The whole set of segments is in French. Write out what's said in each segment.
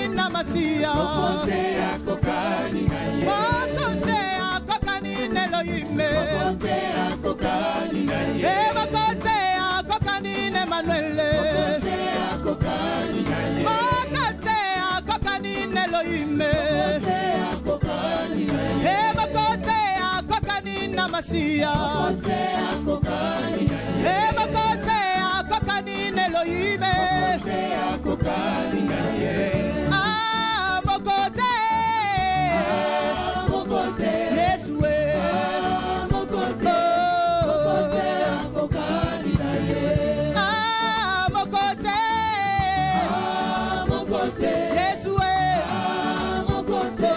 kanina masia. Mokose yako kanina ye. Mokose yako kanina Elohime. Mokose yako kanina ye. Mokose yako kanina Emmanuel. Mokose yako kanina ye. Mokose yako kanina Elohime. Mokose yako kanina ye. Mokose yako kanina masia. Mokose yako kanina ye. Mokose yako kanina Elohime. Mokose yako kanina ye. Mokose. Mokose. Yesu we. Mokose. Mokose yako kanina ye. Mokose. Mokose. Yesu we. Mokose.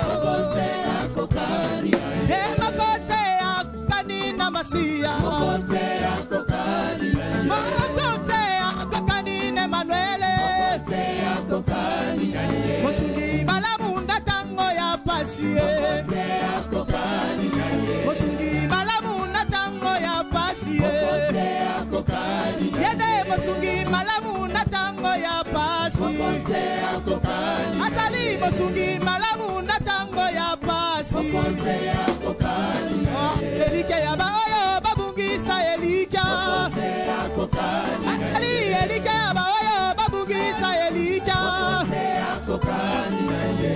Mokose yako kanina ye. Mokose yako kanina masia. Mokose yako kanina ye. Mokose yako kanina Emmanuel. Mokose yako kanina ye. Mosungi malamunda tango ya pasie. Mokose yako kanina ye. Mosungi malamunda tango ya pasie. Mokose yako kanina ye. Yede mosungi malamunda tango ya pasie. Mokose yako kanina ye. Asali mosungi malamunda tango ya pasie. Mokose yako kanina ye. Elike ya baoyo babungisa elika. Mokose yako kanina ye. Ali elike ya baoyo babungisa elika. Mokose yako kanina ye.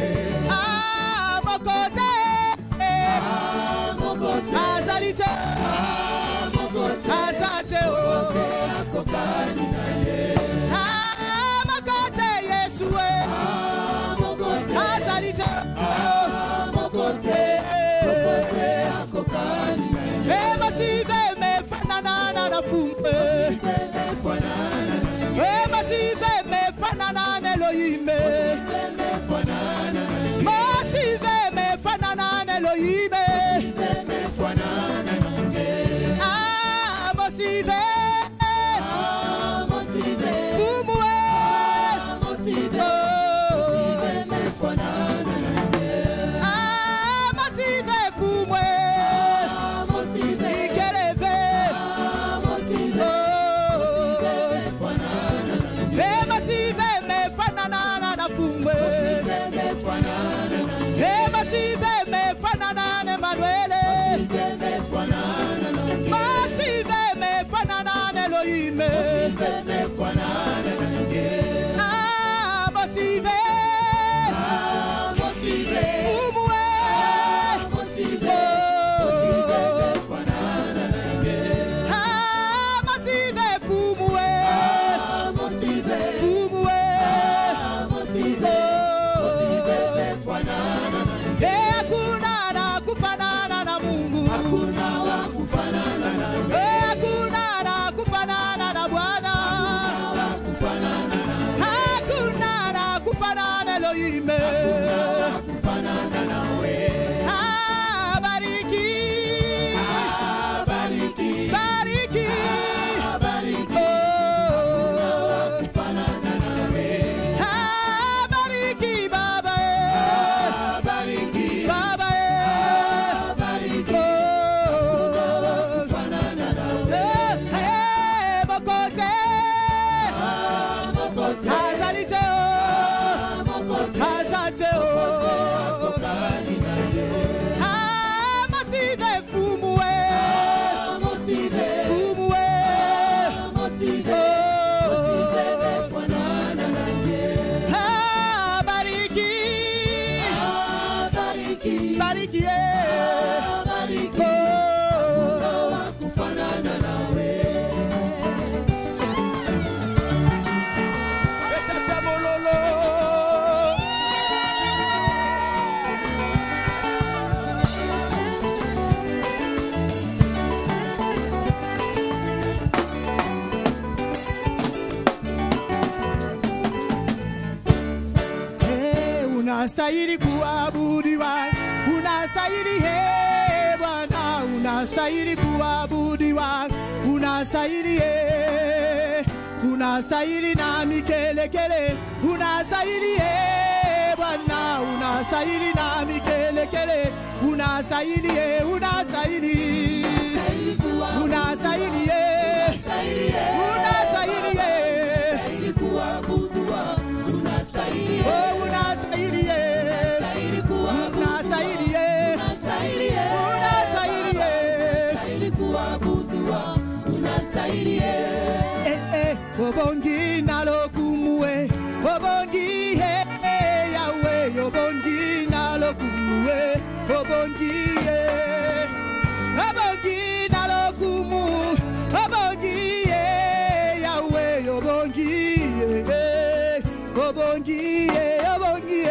Mokose. Mokose. Azalite. Mokose. Azate o. Mokose yako kanina ye. Mokose Yesu we. Mokose. Azalite. Mokose. Mokose yako kanina ye. Masive me fanana na fumbe. Mefanana. Masive me fanana na Elohime. Mefanana. Masive me fanana na Elohime. Mefanana. Masive. Mosive. Fumwe. Mosive. Mosive mefanana. Masive fumwe. Mosive. Ikeleve. Mosive. Mosive mefanana. Masive me fanana na fumwe. Mefanana. Masive me fanana na Emmanuel. Mefanana. Masive me fanana na Elohime. Mefanana. Masive. Mosive. Fumwe. Mosive. Mosive mefanana. Masive fumwe. Mosive. Fumwe. Mosive. Mosive mefanana. Hakuna na kufanana na Mungu. Hakuna wa kufanana na Hakuna na kufanana na Bwana. wa kufanana na Hakuna na kufanana Elohime. wa kufanana nawe. Bariki. Bariki. Bariki. Bariki. Wa kufanana nawe. Bariki Baba. Bariki. Baba. Bariki. Wa kufanana nawe. Mokote. Mokote. Azalite. Mokote. Azate. Yako kanina ye. Masive fumwe. Mosive. Fumwe. Mosive. Mosive mefanana na ye. Bariki. Bariki. Bariki. Bariki. Wa kufanana nawe. Betata mololo. Unastahili kuabudiwa, unastahili Bwana, unastahili kuabudiwa, unastahili unastahili na mikelekele, unastahili Bwana, unastahili na mikelekele, unastahili unastahili unastahili unastahili kuabudiwa, unastahili. obongie, obongi na lokumu, obongie, Yahweh, obongie, obongie, obongie,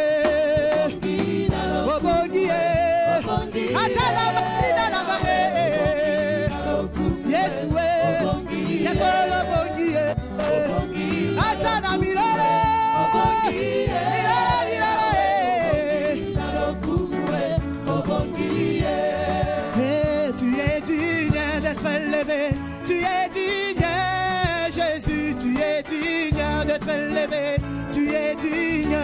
obongie, atala marina na bae, yes we, yes all obongie, atala milole, tu es digne d'être élevé, tu es digne, Jésus, tu es digne d'être élevé, tu es digne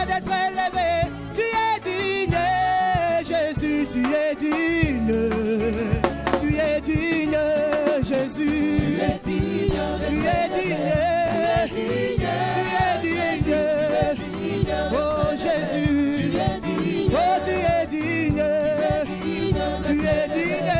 d'être élevé, tu es digne, Jésus, tu es digne, Jésus, tu es digne, tu es digne, oh Jésus, oh tu es digne, tu es digne,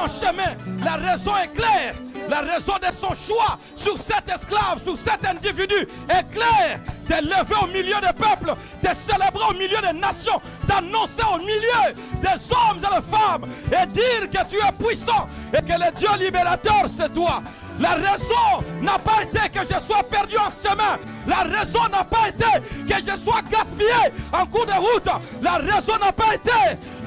chemin. La raison est claire. La raison de son choix sur cet esclave, sur cet individu est claire. De lever au milieu des peuples, de célébrer au milieu des nations, d'annoncer au milieu des hommes et des femmes et dire que tu es puissant et que le Dieu libérateur c'est toi. La raison n'a pas été que je sois perdu en chemin. La raison n'a pas été que je sois gaspillé en cours de route. La raison n'a pas été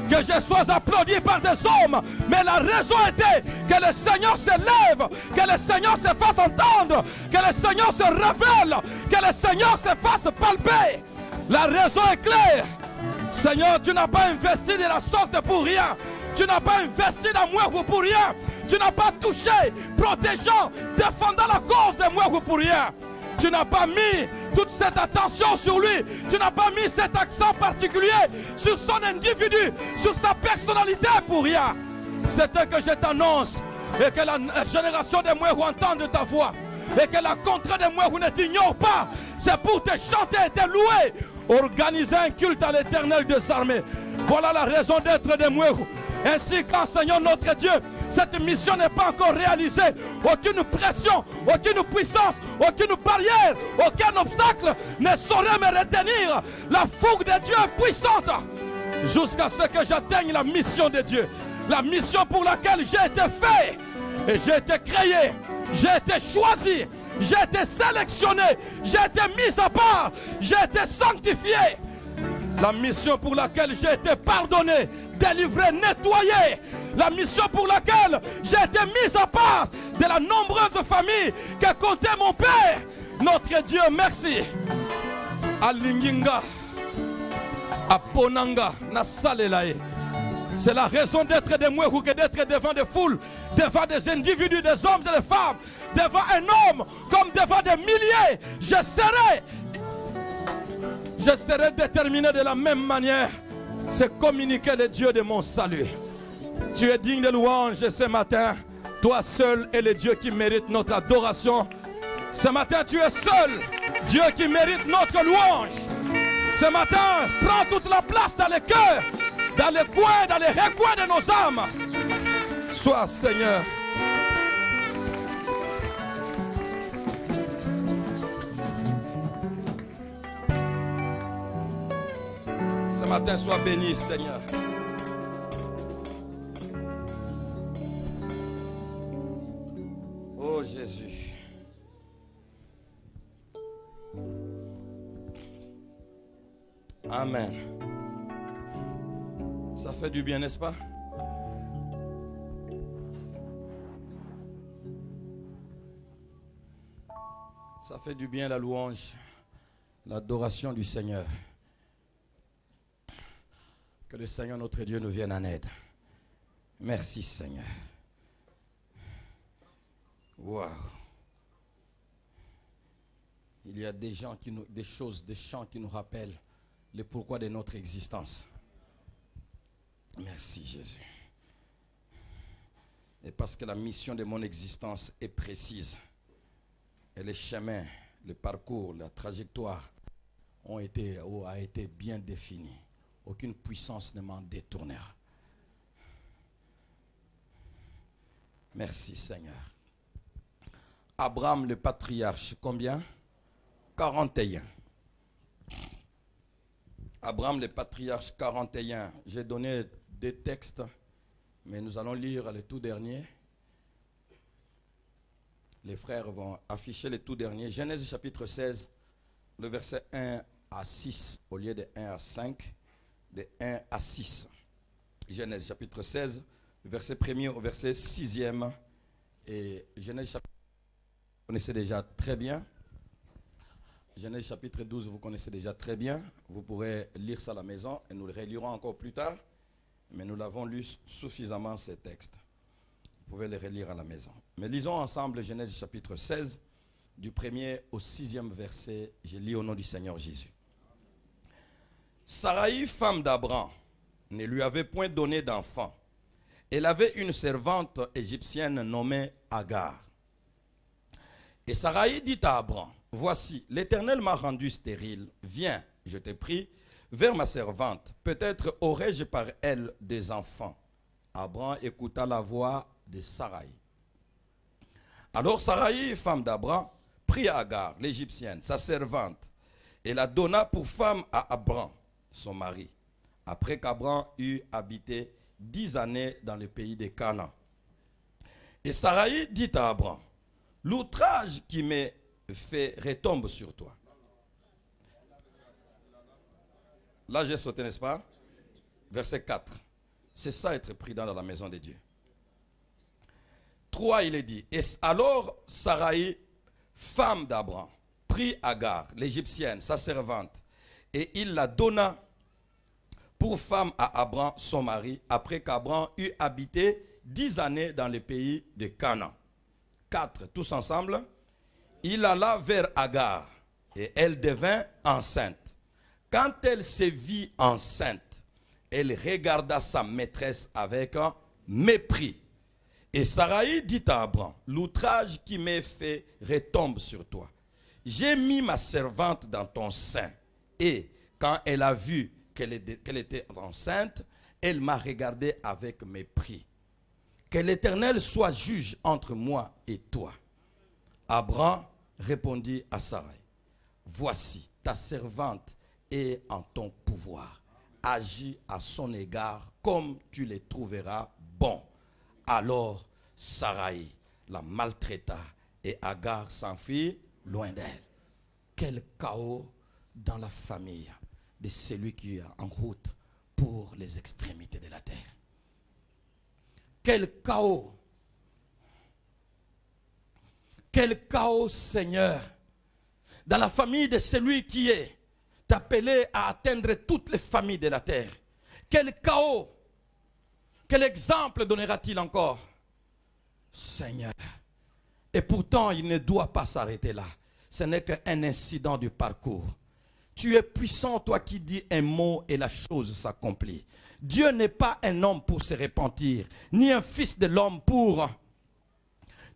que je sois applaudi par des hommes. Mais la raison était que le Seigneur se lève, que le Seigneur se fasse entendre, que le Seigneur se révèle, que le Seigneur se fasse palper. La raison est claire. Seigneur, tu n'as pas investi de la sorte pour rien. Tu n'as pas investi dans moi pour rien. Tu n'as pas touché, protégeant, défendant la cause de moi pour rien. Tu n'as pas mis toute cette attention sur lui. Tu n'as pas mis cet accent particulier sur son individu, sur sa personnalité pour rien. C'était que je t'annonce et que la génération de moi entende ta voix. Et que la contrée de moi ne t'ignore pas. C'est pour te chanter et te louer. Organiser un culte à l'Éternel des armées. Voilà la raison d'être de moi. Ainsi qu'enseignant notre Dieu, cette mission n'est pas encore réalisée. Aucune pression, aucune puissance, aucune barrière, aucun obstacle ne saurait me retenir. La fougue de Dieu est puissante jusqu'à ce que j'atteigne la mission de Dieu. La mission pour laquelle j'ai été fait. Et j'ai été créé, j'ai été choisi, j'ai été sélectionné, j'ai été mis à part, j'ai été sanctifié. La mission pour laquelle j'ai été pardonné, délivré, nettoyé. La mission pour laquelle j'ai été mis à part de la nombreuse famille que comptait mon Père. Notre Dieu, merci. Alinginga, Aponanga, Nasalelae. C'est la raison d'être de moi que d'être devant des foules, devant des individus, des hommes et des femmes, devant un homme comme devant des milliers. Je serai déterminé de la même manière. C'est communiquer le Dieu de mon salut. Tu es digne de louange ce matin. Toi seul est le Dieu qui mérite notre adoration. Ce matin, tu es seul, Dieu qui mérite notre louange. Ce matin, prends toute la place dans les cœurs, dans les coins, dans les recoins de nos âmes. Sois Seigneur. Ce matin, sois béni, Seigneur. Oh Jésus. Amen. Ça fait du bien, n'est-ce pas? Ça fait du bien la louange, l'adoration du Seigneur. Que le Seigneur notre Dieu nous vienne en aide. Merci Seigneur. Waouh. Il y a des gens des choses, des chants qui nous rappellent le pourquoi de notre existence. Merci Jésus. Et parce que la mission de mon existence est précise. Et les chemins, le parcours, la trajectoire a été bien définis. Aucune puissance ne m'en détournera. Merci Seigneur. Abraham le patriarche, combien? 41. Abraham le patriarche, 41. J'ai donné des textes, mais nous allons lire le tout dernier. Les frères vont afficher le tout dernier. Genèse chapitre 16, le verset 1 à 6, au lieu de 1 à 5, de 1 à 6. Genèse chapitre 16, le verset 1er au verset 6e. Et Genèse chapitre 12, vous connaissez déjà très bien. Genèse chapitre 12, vous connaissez déjà très bien. Vous pourrez lire ça à la maison et nous le relirons encore plus tard. mais nous l'avons lu suffisamment ces textes. Vous pouvez les relire à la maison. Mais lisons ensemble Genèse chapitre 16, du 1er au 6e verset. Je lis au nom du Seigneur Jésus. Saraï, femme d'Abraham, ne lui avait point donné d'enfant. Elle avait une servante égyptienne nommée Agar. Et Saraï dit à Abraham, voici, l'Éternel m'a rendu stérile. Viens, je te prie, vers ma servante. Peut-être aurai-je par elle des enfants. Abraham écouta la voix de Saraï. Alors Saraï, femme d'Abraham, prit Agar, l'Égyptienne, sa servante, et la donna pour femme à Abraham, son mari, après qu'Abraham eut habité 10 années dans le pays de Canaan. Et Saraï dit à Abraham, l'outrage qui m'est fait retombe sur toi. Là j'ai sauté, n'est-ce pas? Verset 4. C'est ça être prudent dans la maison de Dieu. 3, il est dit, et alors Saraï, femme d'Abraham, prit Agar, l'Égyptienne, sa servante, et il la donna pour femme à Abraham, son mari, après qu'Abraham eut habité 10 années dans le pays de Canaan. 4, tous ensemble. Il alla vers Agar, et elle devint enceinte. Quand elle se vit enceinte, elle regarda sa maîtresse avec un mépris. Et Saraï dit à Abraham, l'outrage qui m'est fait retombe sur toi. J'ai mis ma servante dans ton sein. Et quand elle a vu qu'elle était enceinte, elle m'a regardé avec mépris. Que l'Éternel soit juge entre moi et toi. Abraham répondit à Saraï, voici, ta servante est en ton pouvoir. Agis à son égard comme tu le trouveras bon. Alors Saraï la maltraita et Agar s'enfuit loin d'elle. Quel chaos dans la famille de celui qui est en route pour les extrémités de la terre. Quel chaos. Quel chaos, Seigneur, dans la famille de celui qui est appelé à atteindre toutes les familles de la terre. Quel chaos. Quel exemple donnera-t-il encore? Seigneur. Et pourtant, il ne doit pas s'arrêter là. Ce n'est qu'un incident du parcours. Tu es puissant, toi qui dis un mot et la chose s'accomplit. Dieu n'est pas un homme pour se repentir, ni un fils de l'homme pour...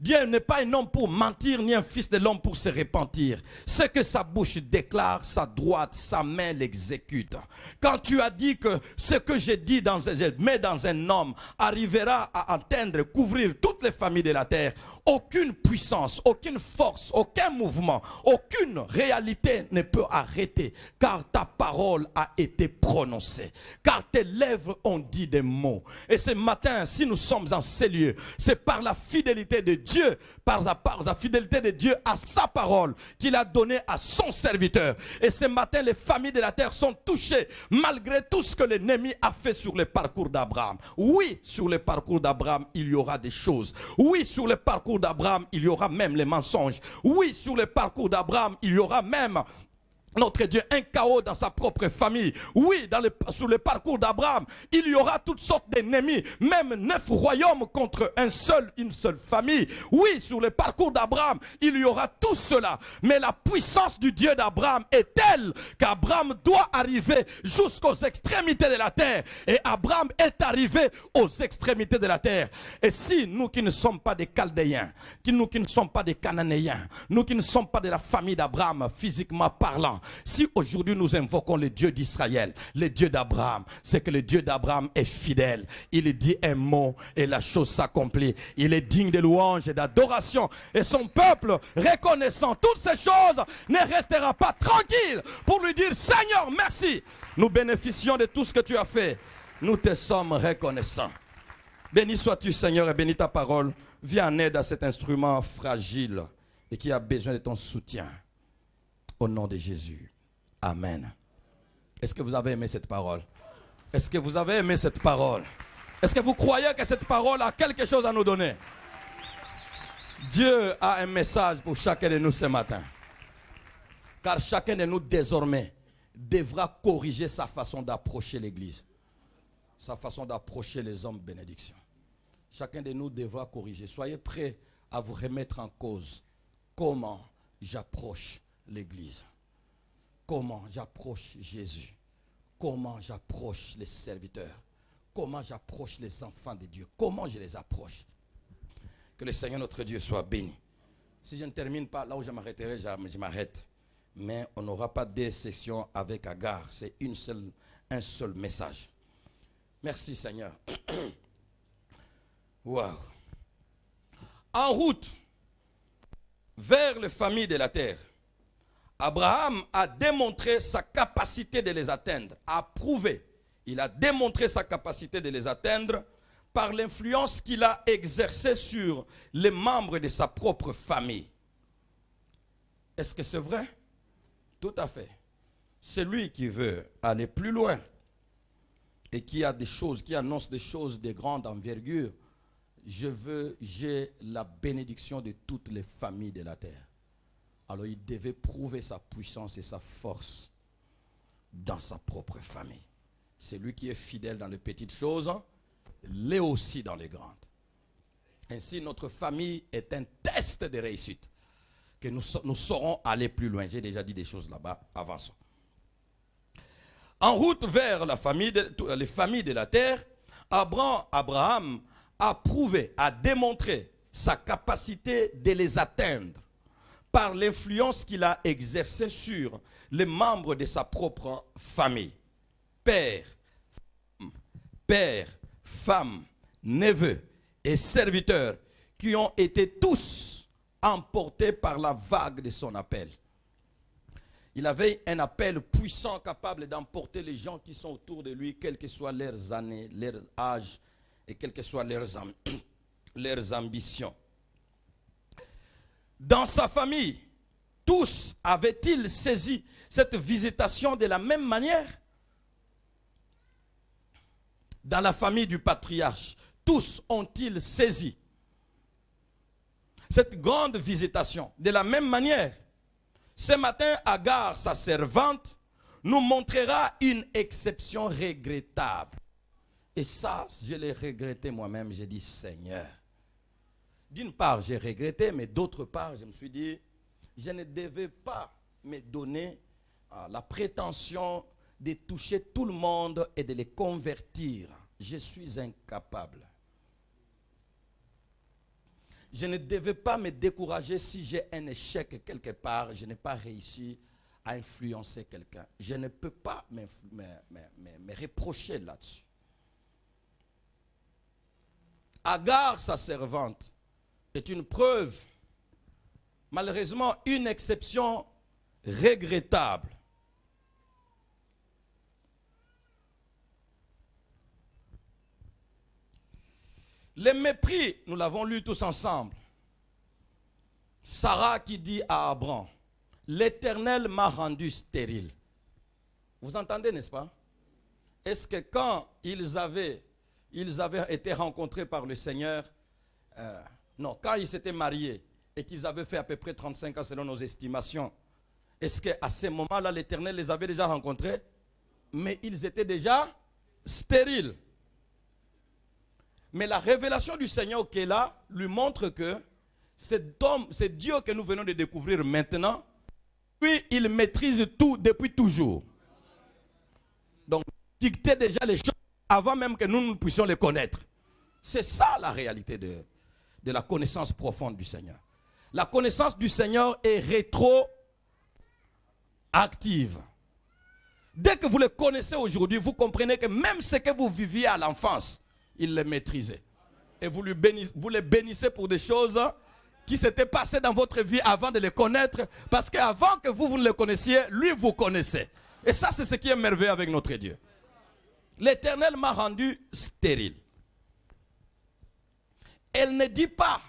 Dieu n'est pas un homme pour mentir, ni un fils de l'homme pour se repentir. Ce que sa bouche déclare, sa droite, sa main l'exécute. Quand tu as dit que ce que j'ai dit dans un homme arrivera à atteindre, couvrir toutes les familles de la terre, aucune puissance, aucune force, aucun mouvement, aucune réalité ne peut arrêter, car ta parole a été prononcée, car tes lèvres ont dit des mots. Et ce matin, si nous sommes en ces lieux, c'est par la fidélité de Dieu, par la fidélité de Dieu à sa parole qu'il a donnée à son serviteur. Et ce matin, les familles de la terre sont touchées malgré tout ce que l'ennemi a fait sur le parcours d'Abraham. Oui, sur le parcours d'Abraham, il y aura des choses. Oui, sur le parcours d'Abraham, il y aura même les mensonges. Oui, sur le parcours d'Abraham, il y aura même... notre Dieu, un chaos dans sa propre famille. Oui, sur le parcours d'Abraham, il y aura toutes sortes d'ennemis, même 9 royaumes contre une seule famille. Oui, sur le parcours d'Abraham, il y aura tout cela. Mais la puissance du Dieu d'Abraham est telle qu'Abraham doit arriver jusqu'aux extrémités de la terre. Et Abraham est arrivé aux extrémités de la terre. Et si nous qui ne sommes pas des Chaldéens, nous qui ne sommes pas des Cananéens, nous qui ne sommes pas de la famille d'Abraham physiquement parlant, si aujourd'hui nous invoquons le Dieu d'Israël, le Dieu d'Abraham, c'est que le Dieu d'Abraham est fidèle. Il dit un mot et la chose s'accomplit. Il est digne de louange et d'adoration. Et son peuple, reconnaissant toutes ces choses, ne restera pas tranquille pour lui dire, Seigneur, merci. Nous bénéficions de tout ce que tu as fait. Nous te sommes reconnaissants. Béni sois-tu, Seigneur, et bénis ta parole. Viens en aide à cet instrument fragile et qui a besoin de ton soutien. Au nom de Jésus. Amen. Est-ce que vous avez aimé cette parole? Est-ce que vous avez aimé cette parole? Est-ce que vous croyez que cette parole a quelque chose à nous donner? Dieu a un message pour chacun de nous ce matin. Car chacun de nous désormais devra corriger sa façon d'approcher l'église. sa façon d'approcher les hommes bénédiction. Chacun de nous devra corriger. Soyez prêts à vous remettre en cause. Comment j'approche l'Église? Comment j'approche Jésus? Comment j'approche les serviteurs? Comment j'approche les enfants de Dieu? Comment je les approche? Que le Seigneur notre Dieu soit béni. Si je ne termine pas là où je m'arrêterai, je m'arrête. Mais on n'aura pas deux sessions avec Agar. C'est un seul message. Merci Seigneur. Wow. En route vers les familles de la terre, Abraham a démontré sa capacité de les atteindre, a prouvé. Il a démontré sa capacité de les atteindre par l'influence qu'il a exercée sur les membres de sa propre famille. Est-ce que c'est vrai? Tout à fait. Celui qui veut aller plus loin et qui a des choses, qui annonce des choses de grande envergure, j'ai la bénédiction de toutes les familles de la terre. Alors il devait prouver sa puissance et sa force dans sa propre famille. Celui qui est fidèle dans les petites choses, l'est aussi dans les grandes. Ainsi, notre famille est un test de réussite. Que nous saurons aller plus loin. J'ai déjà dit des choses là-bas. Avançons. En route vers les familles de la terre, Abraham a prouvé, a démontré sa capacité de les atteindre par l'influence qu'il a exercée sur les membres de sa propre famille. Père, femme, neveu et serviteurs qui ont été tous emportés par la vague de son appel. Il avait un appel puissant capable d'emporter les gens qui sont autour de lui, quelles que soient leurs années, leur âge et quelles que soient leurs ambitions. Dans sa famille, tous avaient-ils saisi cette visitation de la même manière? Dans la famille du patriarche, tous ont-ils saisi cette grande visitation de la même manière? Ce matin, Agar, sa servante, nous montrera une exception regrettable. Et ça, je l'ai regretté moi-même. J'ai dit, Seigneur. D'une part, j'ai regretté, mais d'autre part, je me suis dit, je ne devais pas me donner la prétention de toucher tout le monde et de les convertir. Je suis incapable. Je ne devais pas me décourager si j'ai un échec quelque part, je n'ai pas réussi à influencer quelqu'un. Je ne peux pas me reprocher là-dessus. Agar, sa servante, est une preuve, malheureusement une exception regrettable. Le mépris, nous l'avons lu tous ensemble. Sarah qui dit à Abraham, l'Éternel m'a rendu stérile. Vous entendez, n'est-ce pas? Est-ce que quand ils avaient été rencontrés par le Seigneur, non, quand ils s'étaient mariés et qu'ils avaient fait à peu près 35 ans selon nos estimations, est-ce qu'à ce moment-là, l'Éternel les avait déjà rencontrés? Mais ils étaient déjà stériles. Mais la révélation du Seigneur qui est là lui montre que cet homme, c'est Dieu que nous venons de découvrir maintenant. Lui, il maîtrise tout depuis toujours. Donc, dicter déjà les choses avant même que nous puissions les connaître. C'est ça la réalité de la connaissance profonde du Seigneur. La connaissance du Seigneur est rétroactive. Dès que vous le connaissez aujourd'hui, vous comprenez que même ce que vous viviez à l'enfance, il les maîtrisait. Et vous les bénissez pour des choses qui s'étaient passées dans votre vie avant de les connaître. Parce qu'avant que vous ne le connaissiez, lui vous connaissait. Et ça, c'est ce qui est merveilleux avec notre Dieu. L'Éternel m'a rendu stérile. Elle ne dit pas,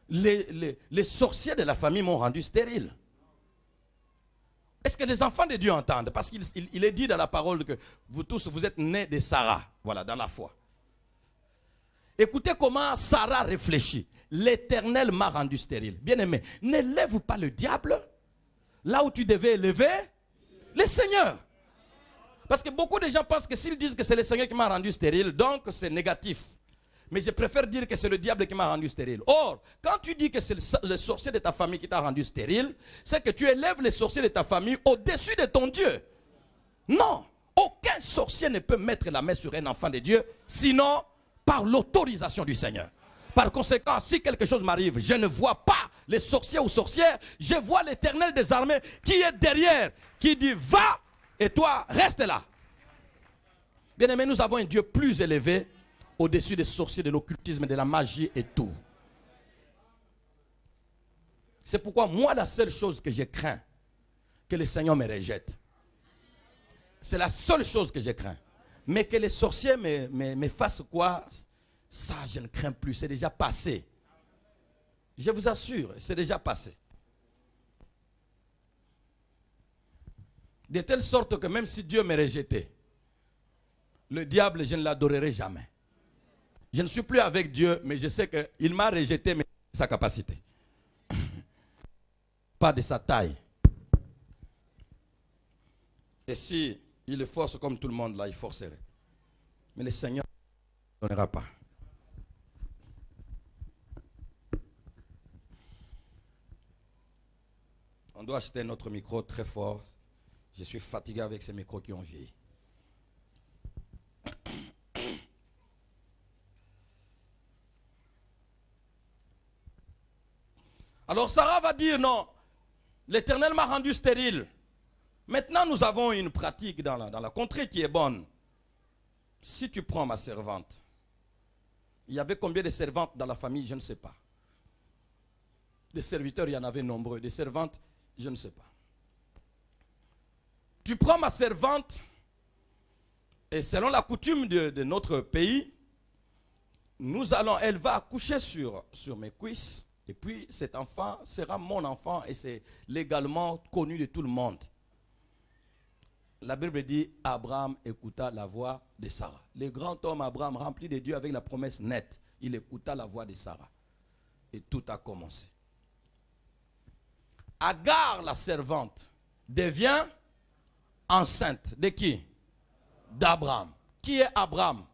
les sorciers de la famille m'ont rendu stérile. Est-ce que les enfants de Dieu entendent? Parce qu'il est dit dans la parole que vous tous, vous êtes nés de Sarah. Voilà, dans la foi. Écoutez comment Sarah réfléchit. L'Éternel m'a rendu stérile. Bien-aimé, n'élève pas le diable là où tu devais élever le Seigneur. Parce que beaucoup de gens pensent que s'ils disent que c'est le Seigneur qui m'a rendu stérile, donc c'est négatif. Mais je préfère dire que c'est le diable qui m'a rendu stérile. Or, quand tu dis que c'est le sorcier de ta famille qui t'a rendu stérile, c'est que tu élèves les sorciers de ta famille au-dessus de ton Dieu. Non, aucun sorcier ne peut mettre la main sur un enfant de Dieu, sinon par l'autorisation du Seigneur. Par conséquent, si quelque chose m'arrive, je ne vois pas les sorciers ou sorcières, je vois l'Éternel des armées qui est derrière, qui dit va et toi reste là. Bien aimé, nous avons un Dieu plus élevé au-dessus des sorciers, de l'occultisme, de la magie et tout. C'est pourquoi moi, la seule chose que je crains, que le Seigneur me rejette. C'est la seule chose que je crains. Mais que les sorciers me fassent quoi? Ça, je ne crains plus. C'est déjà passé. Je vous assure, c'est déjà passé. De telle sorte que même si Dieu me rejetait, le diable, je ne l'adorerai jamais. Je ne suis plus avec Dieu, mais je sais qu'il m'a rejeté, mais de sa capacité. Pas de sa taille. Et si il le force comme tout le monde, là, il forcerait. Mais le Seigneur ne donnera pas. On doit acheter notre micro très fort. Je suis fatigué avec ces micros qui ont vieilli. Alors Sarah va dire non, l'Éternel m'a rendu stérile. Maintenant nous avons une pratique dans la contrée qui est bonne. Si tu prends ma servante, il y avait combien de servantes dans la famille, je ne sais pas. Des serviteurs, il y en avait nombreux. Des servantes, je ne sais pas. Tu prends ma servante, et selon la coutume de notre pays, elle va accoucher sur mes cuisses, et puis cet enfant sera mon enfant, et c'est légalement connu de tout le monde. La Bible dit, Abraham écouta la voix de Sarah. Le grand homme Abraham, rempli de Dieu avec la promesse nette, il écouta la voix de Sarah. Et tout a commencé. Agar, la servante, devient enceinte de qui? D'Abraham. Qui est Abraham?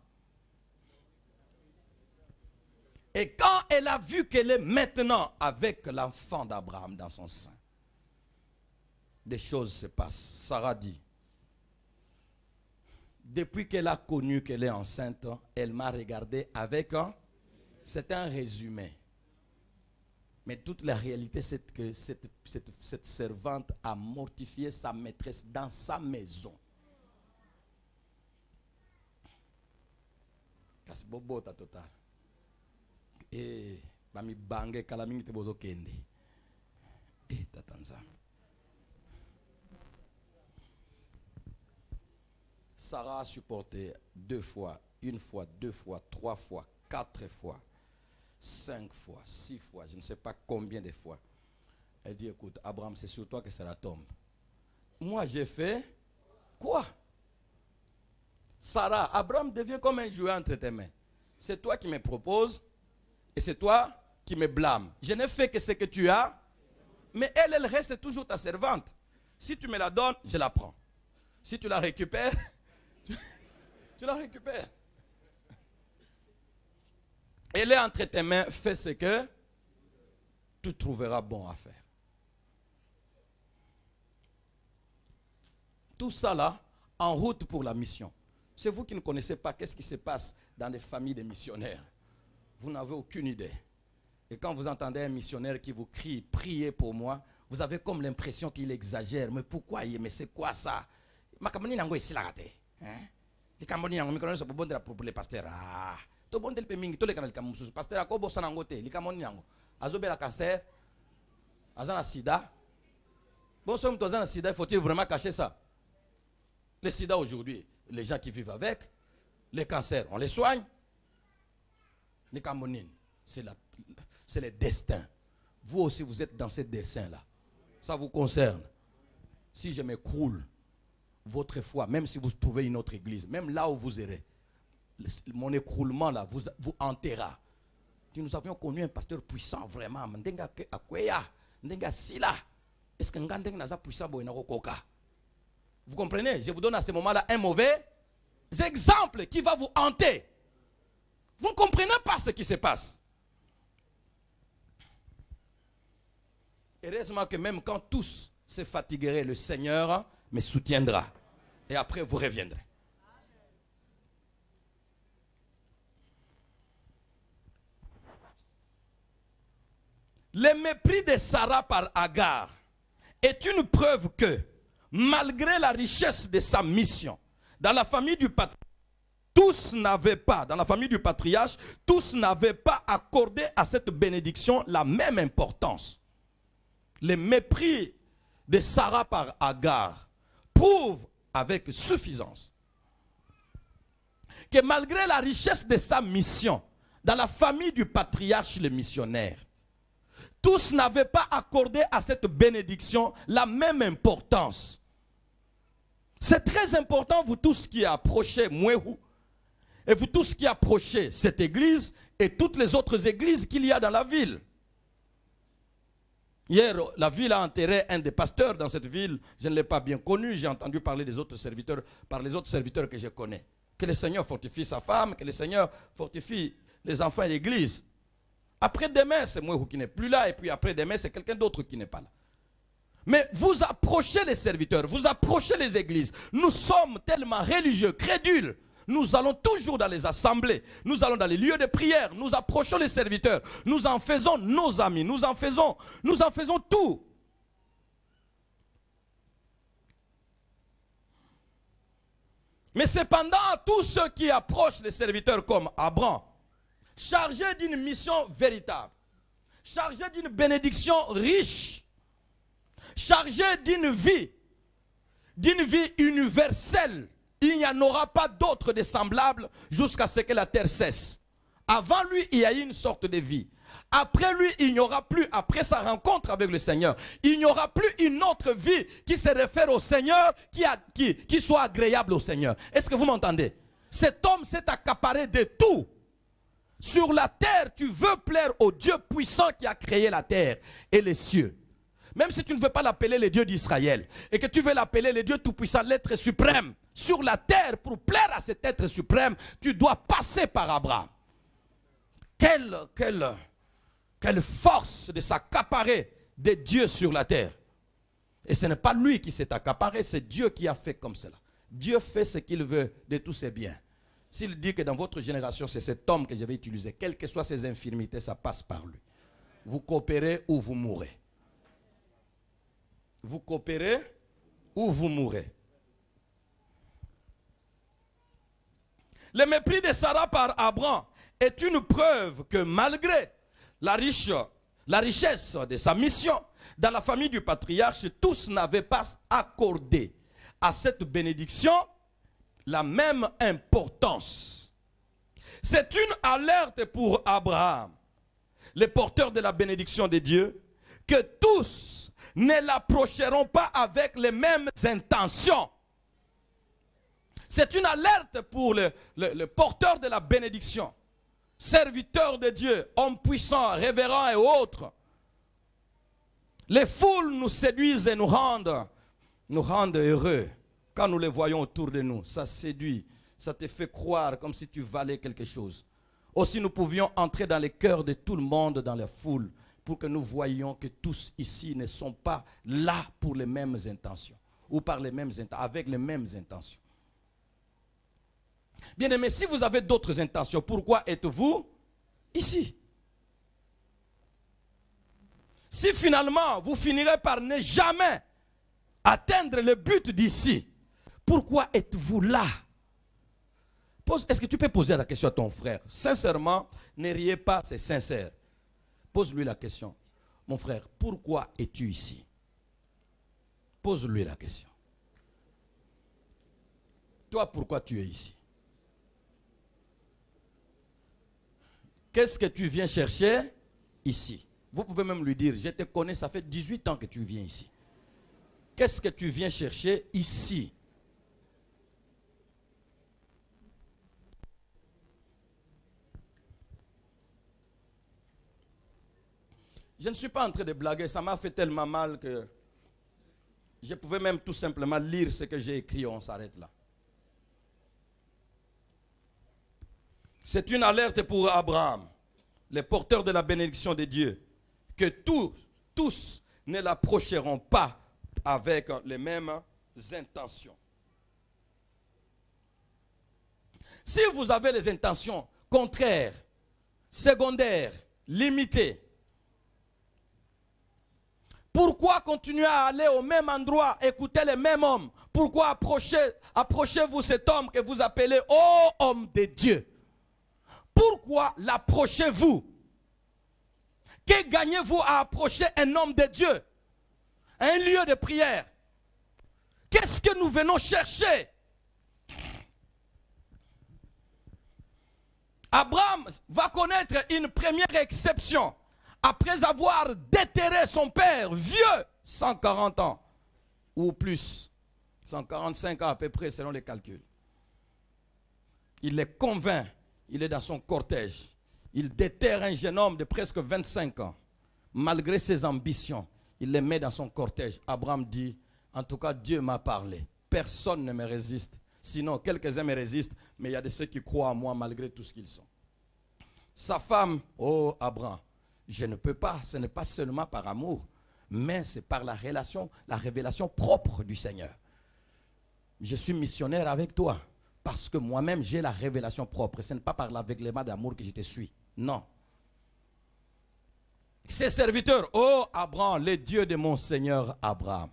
Et quand elle a vu qu'elle est maintenant avec l'enfant d'Abraham dans son sein, des choses se passent. Sarah dit, depuis qu'elle a connu qu'elle est enceinte, elle m'a regardé avec c'est un résumé. Mais toute la réalité, c'est que cette servante a mortifié sa maîtresse dans sa maison. Kasi bobo ta total. Et bami bange kalamingi te bozo kende. Et tatanza. Sarah a supporté 2 fois, 1 fois, 2 fois, 3 fois, 4 fois, 5 fois, 6 fois, je ne sais pas combien de fois. Elle dit, écoute, Abraham, c'est sur toi que cela tombe. Moi, j'ai fait quoi? Sarah, Abraham devient comme un jouet entre tes mains. C'est toi qui me proposes et c'est toi qui me blâme. Je n'ai fait que ce que tu as, mais elle reste toujours ta servante. Si tu me la donnes, je la prends. Si tu la récupères, tu la récupères. Elle est entre tes mains, fais ce que tu trouveras bon à faire. Tout ça là, en route pour la mission. C'est vous qui ne connaissez pas qu'est-ce qui se passe dans les familles des missionnaires. Vous n'avez aucune idée. Et quand vous entendez un missionnaire qui vous crie, priez pour moi, vous avez comme l'impression qu'il exagère. Mais pourquoi? Mais c'est quoi ça? Makamoni nango ici la raté. Les Cambodgiens ont mis pour bon de la pour les pasteurs. Ah, tout bon del pemingi, tous les canaux camus. Pasteur à Kobo Sanangote, les Cambodgiens. Azobe la cancer, Azana sida. Bon, somme toi Azana sida, faut-il vraiment cacher ça? Le sida aujourd'hui, les gens qui vivent avec, les cancers, on les soigne. Les Cambodgiens, c'est le destin. Vous aussi, vous êtes dans ce dessin-là. Ça vous concerne. Si je m'écroule, votre foi, même si vous trouvez une autre église, même là où vous irez, mon écroulement là vous enterra. Nous avions connu un pasteur puissant vraiment. Est-ce que Ngandeng n'a pas puissant pour une koka? Vous comprenez? Je vous donne à ce moment-là un mauvais exemple qui va vous hanter. Vous ne comprenez pas ce qui se passe. Heureusement que même quand tous se fatigueraient, le Seigneur me soutiendra. Et après, vous reviendrez. Le mépris de Sarah par Agar est une preuve que, malgré la richesse de sa mission, dans la famille du patriarche, tous n'avaient pas accordé à cette bénédiction la même importance. Le mépris de Sarah par Agar prouve avec suffisance que malgré la richesse de sa mission, dans la famille du patriarche, le missionnaire, tous n'avaient pas accordé à cette bénédiction la même importance. C'est très important, vous tous qui approchez Mwehu, et vous tous qui approchez cette église, et toutes les autres églises qu'il y a dans la ville. Hier, la ville a enterré un des pasteurs dans cette ville. Je ne l'ai pas bien connu. J'ai entendu parler des autres serviteurs, par les autres serviteurs que je connais. Que le Seigneur fortifie sa femme, que le Seigneur fortifie les enfants et l'église. Après-demain, c'est moi qui n'est plus là. Et puis après-demain, c'est quelqu'un d'autre qui n'est pas là. Mais vous approchez les serviteurs, vous approchez les églises. Nous sommes tellement religieux, crédules. Nous allons toujours dans les assemblées, nous allons dans les lieux de prière, nous approchons les serviteurs, nous en faisons nos amis, nous en faisons tout. Mais cependant, tous ceux qui approchent les serviteurs comme Abraham, chargés d'une mission véritable, chargés d'une bénédiction riche, chargés d'une vie universelle, il n'y en aura pas d'autre de semblable jusqu'à ce que la terre cesse. Avant lui, il y a eu une sorte de vie. Après lui, il n'y aura plus, après sa rencontre avec le Seigneur, il n'y aura plus une autre vie qui se réfère au Seigneur, qui soit agréable au Seigneur. Est-ce que vous m'entendez? Cet homme s'est accaparé de tout. Sur la terre, tu veux plaire au Dieu puissant qui a créé la terre et les cieux. Même si tu ne veux pas l'appeler le Dieu d'Israël, et que tu veux l'appeler le Dieu tout-puissant, l'être suprême, sur la terre, pour plaire à cet être suprême, tu dois passer par Abraham. Quelle force de s'accaparer de Dieu sur la terre. Et ce n'est pas lui qui s'est accaparé, c'est Dieu qui a fait comme cela. Dieu fait ce qu'il veut de tous ses biens. S'il dit que dans votre génération, c'est cet homme que je vais utiliser, quelles que soient ses infirmités, ça passe par lui. Vous coopérez ou vous mourrez. Vous coopérez ou vous mourrez. Le mépris de Sarah par Abraham est une preuve que malgré la richesse de sa mission, dans la famille du patriarche, tous n'avaient pas accordé à cette bénédiction la même importance. C'est une alerte pour Abraham, le porteur de la bénédiction de Dieu, que tous ne l'approcheront pas avec les mêmes intentions. C'est une alerte pour le porteur de la bénédiction, serviteur de Dieu, homme puissant, révérend et autres. Les foules nous séduisent et nous rendent heureux. Quand nous les voyons autour de nous, ça séduit, ça te fait croire comme si tu valais quelque chose. Aussi nous pouvions entrer dans les cœurs de tout le monde, dans la foule, pour que nous voyions que tous ici ne sont pas là pour les mêmes intentions, ou par les mêmes avec les mêmes intentions. Bien aimé, si vous avez d'autres intentions, pourquoi êtes-vous ici? Si finalement vous finirez par ne jamais atteindre le but d'ici, pourquoi êtes-vous là? Est-ce que tu peux poser la question à ton frère? Sincèrement, ne riez pas, c'est sincère. Pose-lui la question. Mon frère, pourquoi es-tu ici? Pose-lui la question. Toi, pourquoi tu es ici? Qu'est-ce que tu viens chercher ici? Vous pouvez même lui dire, je te connais, ça fait 18 ans que tu viens ici. Qu'est-ce que tu viens chercher ici? Je ne suis pas en train de blaguer, ça m'a fait tellement mal que Je pouvais même tout simplement lire ce que j'ai écrit, on s'arrête là. C'est une alerte pour Abraham, les porteurs de la bénédiction de Dieu, que tous ne l'approcheront pas avec les mêmes intentions. Si vous avez les intentions contraires, secondaires, limitées, pourquoi continuer à aller au même endroit, écouter les mêmes hommes? Pourquoi approchez-vous cet homme que vous appelez « ô homme de Dieu » ? Pourquoi l'approchez-vous? Que gagnez-vous à approcher un homme de Dieu? Un lieu de prière? Qu'est-ce que nous venons chercher? Abraham va connaître une première exception. Après avoir déterré son père, vieux, 140 ans, ou plus, 145 ans à peu près selon les calculs. Il les convainc, il est dans son cortège. Il déterre un jeune homme de presque 25 ans. Malgré ses ambitions, il les met dans son cortège. Abraham dit, en tout cas Dieu m'a parlé. Personne ne me résiste. Sinon, quelques-uns me résistent, mais il y a de ceux qui croient en moi malgré tout ce qu'ils sont. Sa femme, oh Abraham, je ne peux pas, ce n'est pas seulement par amour, mais c'est par la révélation propre du Seigneur. Je suis missionnaire avec toi, parce que moi-même j'ai la révélation propre. Ce n'est pas par l'aveuglement d'amour que je te suis. Non. Ses serviteurs, oh Abraham, le Dieu de mon Seigneur Abraham,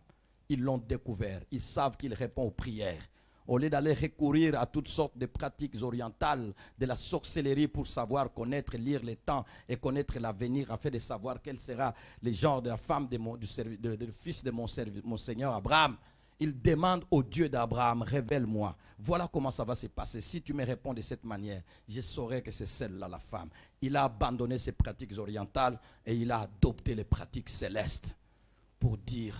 ils l'ont découvert, ils savent qu'il répond aux prières. Au lieu d'aller recourir à toutes sortes de pratiques orientales, de la sorcellerie pour savoir connaître, lire les temps et connaître l'avenir afin de savoir quel sera le genre de la femme du fils de mon Seigneur Abraham, il demande au Dieu d'Abraham, révèle-moi. Voilà comment ça va se passer. Si tu me réponds de cette manière, je saurai que c'est celle-là la femme. Il a abandonné ses pratiques orientales et il a adopté les pratiques célestes pour dire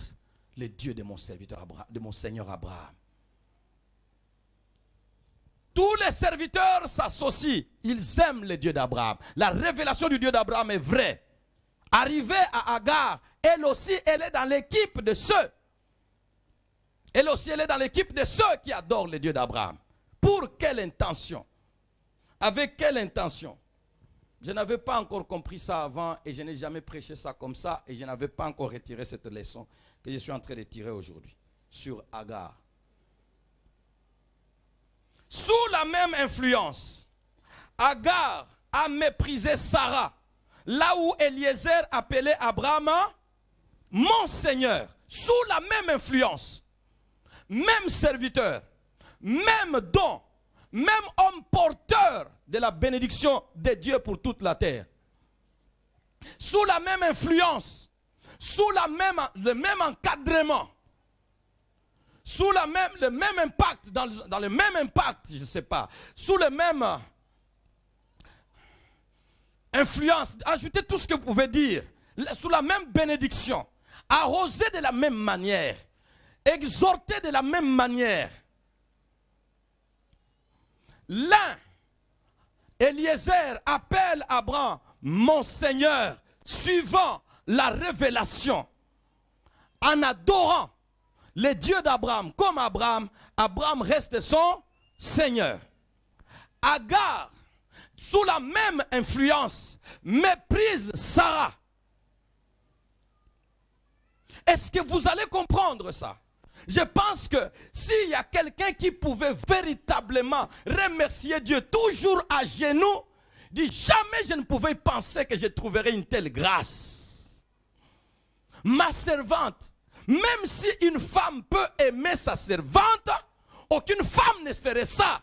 le Dieu de mon serviteur Abraham, de mon Seigneur Abraham. Tous les serviteurs s'associent. Ils aiment le Dieu d'Abraham. La révélation du Dieu d'Abraham est vraie. Arrivée à Agar, elle aussi, elle est dans l'équipe de ceux. Elle aussi, elle est dans l'équipe de ceux qui adorent le Dieu d'Abraham. Pour quelle intention? Avec quelle intention? Je n'avais pas encore compris ça avant et je n'ai jamais prêché ça comme ça et je n'avais pas encore retiré cette leçon que je suis en train de tirer aujourd'hui sur Agar. Sous la même influence, Agar a méprisé Sarah, là où Eliezer appelait Abraham mon Seigneur. Sous la même influence, même serviteur, même don, même homme porteur de la bénédiction de Dieu pour toute la terre. Sous la même influence, sous le même encadrement, sous le même impact, dans le même impact, je ne sais pas, sous le même influence, ajoutez tout ce que vous pouvez dire, sous la même bénédiction, arrosé de la même manière, exhorté de la même manière. L'un, Eliezer, appelle Abraham, mon Seigneur, suivant la révélation, en adorant le Dieu d'Abraham, comme Abraham, Abraham reste son Seigneur. Agar, sous la même influence, méprise Sarah. Est-ce que vous allez comprendre ça? Je pense que s'il y a quelqu'un qui pouvait véritablement remercier Dieu, toujours à genoux, dit jamais je ne pouvais penser que je trouverais une telle grâce. Ma servante, même si une femme peut aimer sa servante, aucune femme ne ferait ça.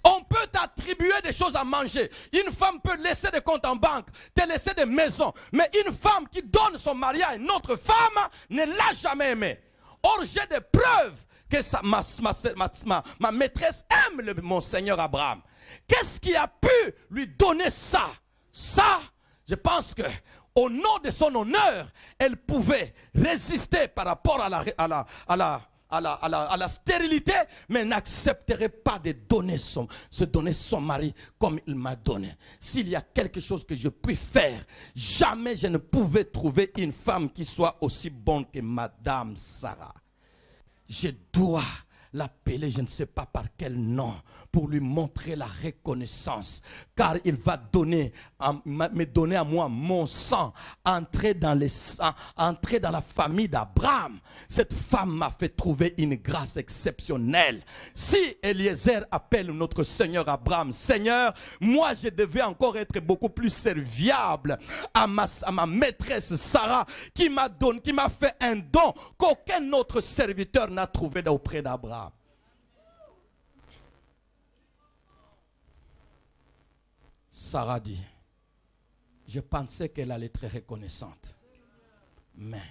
On peut t'attribuer des choses à manger. Une femme peut laisser des comptes en banque, te laisser des maisons. Mais une femme qui donne son mari à une autre femme ne l'a jamais aimé. Or, j'ai des preuves que ma maîtresse aime mon Seigneur Abraham. Qu'est-ce qui a pu lui donner ça? Ça, je pense que au nom de son honneur, elle pouvait résister par rapport à à la stérilité, mais n'accepterait pas de donner son mari comme il m'a donné. S'il y a quelque chose que je puis faire, jamais je ne pouvais trouver une femme qui soit aussi bonne que Madame Sarah. Je dois l'appeler, je ne sais pas par quel nom, pour lui montrer la reconnaissance, car il va me donner à moi mon sang, entrer dans la famille d'Abraham. Cette femme m'a fait trouver une grâce exceptionnelle. Si Eliezer appelle notre Seigneur Abraham Seigneur, moi je devais encore être beaucoup plus serviable à ma maîtresse Sarah, qui m'a fait un don qu'aucun autre serviteur n'a trouvé auprès d'Abraham. Sarah dit, je pensais qu'elle allait être reconnaissante, mais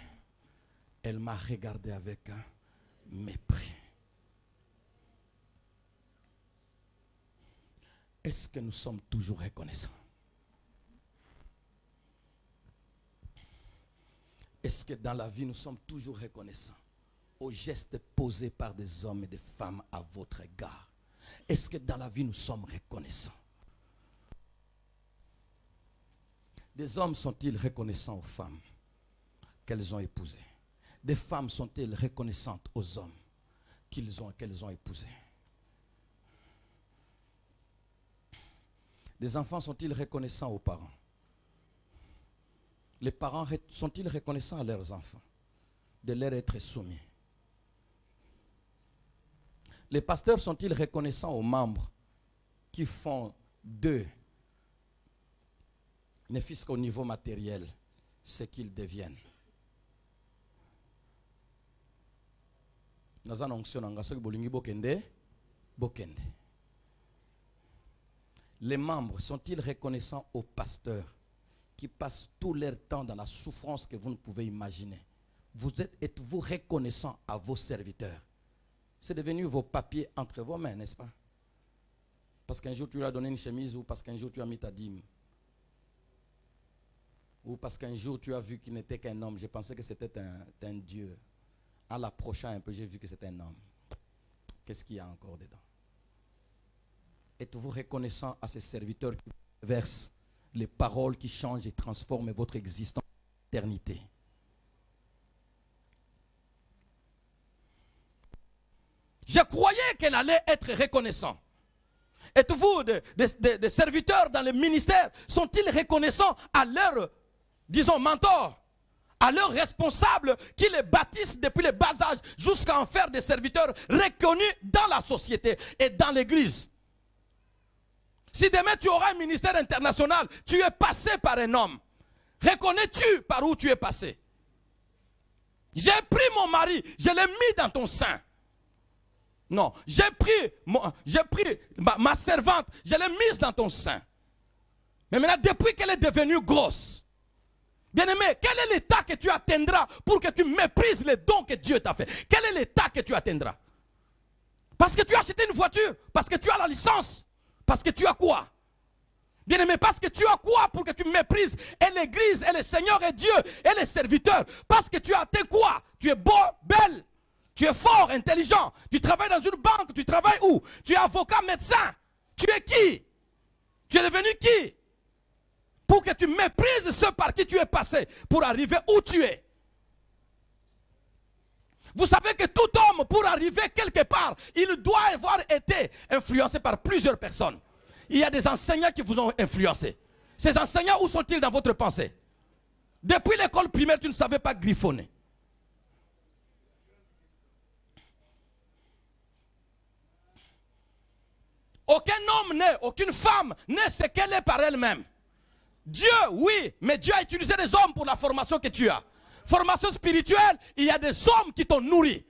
elle m'a regardé avec un mépris. Est-ce que nous sommes toujours reconnaissants? Est-ce que dans la vie nous sommes toujours reconnaissants aux gestes posés par des hommes et des femmes à votre égard? Est-ce que dans la vie nous sommes reconnaissants? Des hommes sont-ils reconnaissants aux femmes qu'elles ont épousées? Des femmes sont-elles reconnaissantes aux hommes qu'elles ont épousés? Des enfants sont-ils reconnaissants aux parents? Les parents sont-ils reconnaissants à leurs enfants de leur être soumis? Les pasteurs sont-ils reconnaissants aux membres qui font d'eux, ne fût-ce qu'au niveau matériel, ce qu'ils deviennent? Les membres sont-ils reconnaissants aux pasteurs qui passent tout leur temps dans la souffrance que vous ne pouvez imaginer? Êtes-vous reconnaissant à vos serviteurs? C'est devenu vos papiers entre vos mains, n'est-ce pas? Parce qu'un jour tu lui as donné une chemise, ou parce qu'un jour tu as mis ta dîme, ou parce qu'un jour tu as vu qu'il n'était qu'un homme. Je pensais que c'était un Dieu. En l'approchant un peu, j'ai vu que c'était un homme. Qu'est-ce qu'il y a encore dedans? Êtes-vous reconnaissant à ces serviteurs qui versent les paroles qui changent et transforment votre existence en éternité? Je croyais qu'elle allait être reconnaissante. Êtes-vous des serviteurs dans le ministère? Sont-ils reconnaissants à leur, disons, mentor, à leurs responsables qui les bâtissent depuis le bas âge jusqu'à en faire des serviteurs reconnus dans la société et dans l'église? Si demain tu auras un ministère international, tu es passé par un homme. Reconnais-tu par où tu es passé? J'ai pris mon mari, je l'ai mis dans ton sein. Non, j'ai pris ma servante, je l'ai mise dans ton sein. Mais maintenant, depuis qu'elle est devenue grosse, bien-aimé, quel est l'état que tu atteindras pour que tu méprises les dons que Dieu t'a fait? Quel est l'état que tu atteindras? Parce que tu as acheté une voiture, parce que tu as la licence, parce que tu as quoi? Bien-aimé, parce que tu as quoi pour que tu méprises et l'église, et le Seigneur, et Dieu, et les serviteurs? Parce que tu as atteint quoi? Tu es beau, belle, tu es fort, intelligent, tu travailles dans une banque, tu travailles où? Tu es avocat, médecin. Tu es qui? Tu es devenu qui? Pour que tu méprises ceux par qui tu es passé pour arriver où tu es. Vous savez que tout homme, pour arriver quelque part, il doit avoir été influencé par plusieurs personnes. Il y a des enseignants qui vous ont influencé. Ces enseignants, où sont-ils dans votre pensée? Depuis l'école primaire, tu ne savais pas griffonner. Aucun homme n'est, aucune femme n'est ce qu'elle est par elle-même. Dieu, oui, mais Dieu a utilisé des hommes pour la formation que tu as. Formation spirituelle, il y a des hommes qui t'ont nourri.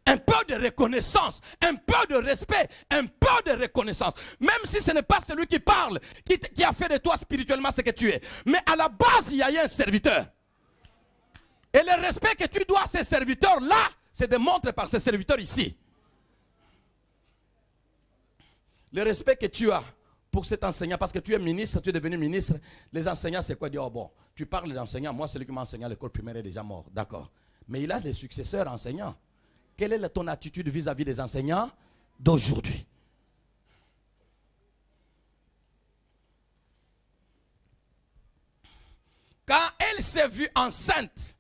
Un peu de reconnaissance, un peu de respect, un peu de reconnaissance. Même si ce n'est pas celui qui parle, qui a fait de toi spirituellement ce que tu es. Mais à la base, il y a eu un serviteur. Et le respect que tu dois à ces serviteurs-là, c'est démontré par ces serviteurs ici. Le respect que tu as pour cet enseignant, parce que tu es ministre, tu es devenu ministre, les enseignants, c'est quoi? Dire, oh bon, tu parles d'enseignant, moi celui qui m'a enseigné à l'école primaire est déjà mort, d'accord. Mais il a les successeurs enseignants. Quelle est ton attitude vis-à-vis des enseignants d'aujourd'hui? Quand elle s'est vue enceinte,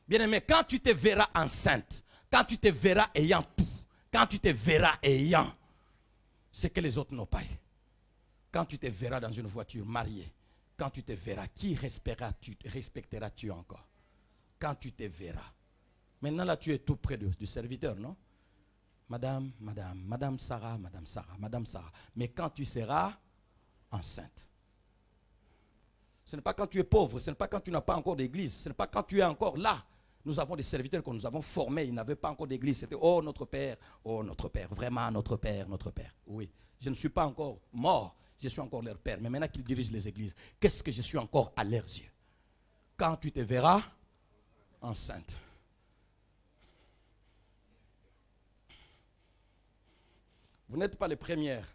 bien aimé, quand tu te verras enceinte, quand tu te verras ayant tout, quand tu te verras ayant ce que les autres n'ont pas eu, quand tu te verras dans une voiture mariée, quand tu te verras, qui respecteras-tu encore? Quand tu te verras. Maintenant là, tu es tout près du serviteur, non? Madame Sarah. Mais quand tu seras enceinte, ce n'est pas quand tu es pauvre, ce n'est pas quand tu n'as pas encore d'église, ce n'est pas quand tu es encore là. Nous avons des serviteurs que nous avons formés, ils n'avaient pas encore d'église. C'était oh notre Père, vraiment notre Père. Oui, je ne suis pas encore mort, je suis encore leur Père. Mais maintenant qu'ils dirigent les églises, qu'est-ce que je suis encore à leurs yeux? Quand tu te verras enceinte. Vous n'êtes pas les premières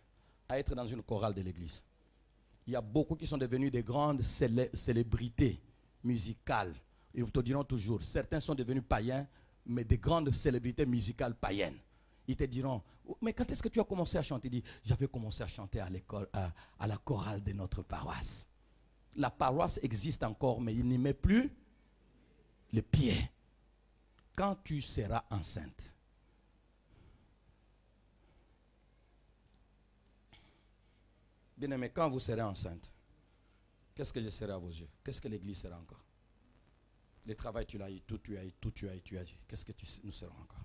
à être dans une chorale de l'église. Il y a beaucoup qui sont devenus des grandes célébrités musicales. Ils vous te diront toujours, certains sont devenus païens, mais des grandes célébrités musicales païennes. Ils te diront, mais quand est-ce que tu as commencé à chanter? Il dit, j'avais commencé à chanter à l'école, à la chorale de notre paroisse. La paroisse existe encore, mais il n'y met plus les pieds. Quand tu seras enceinte, bien-aimé, quand vous serez enceinte, qu'est-ce que je serai à vos yeux? Qu'est-ce que l'église sera encore? Le travail, tu l'as eu, tout tu as eu. Qu'est-ce que nous serons encore?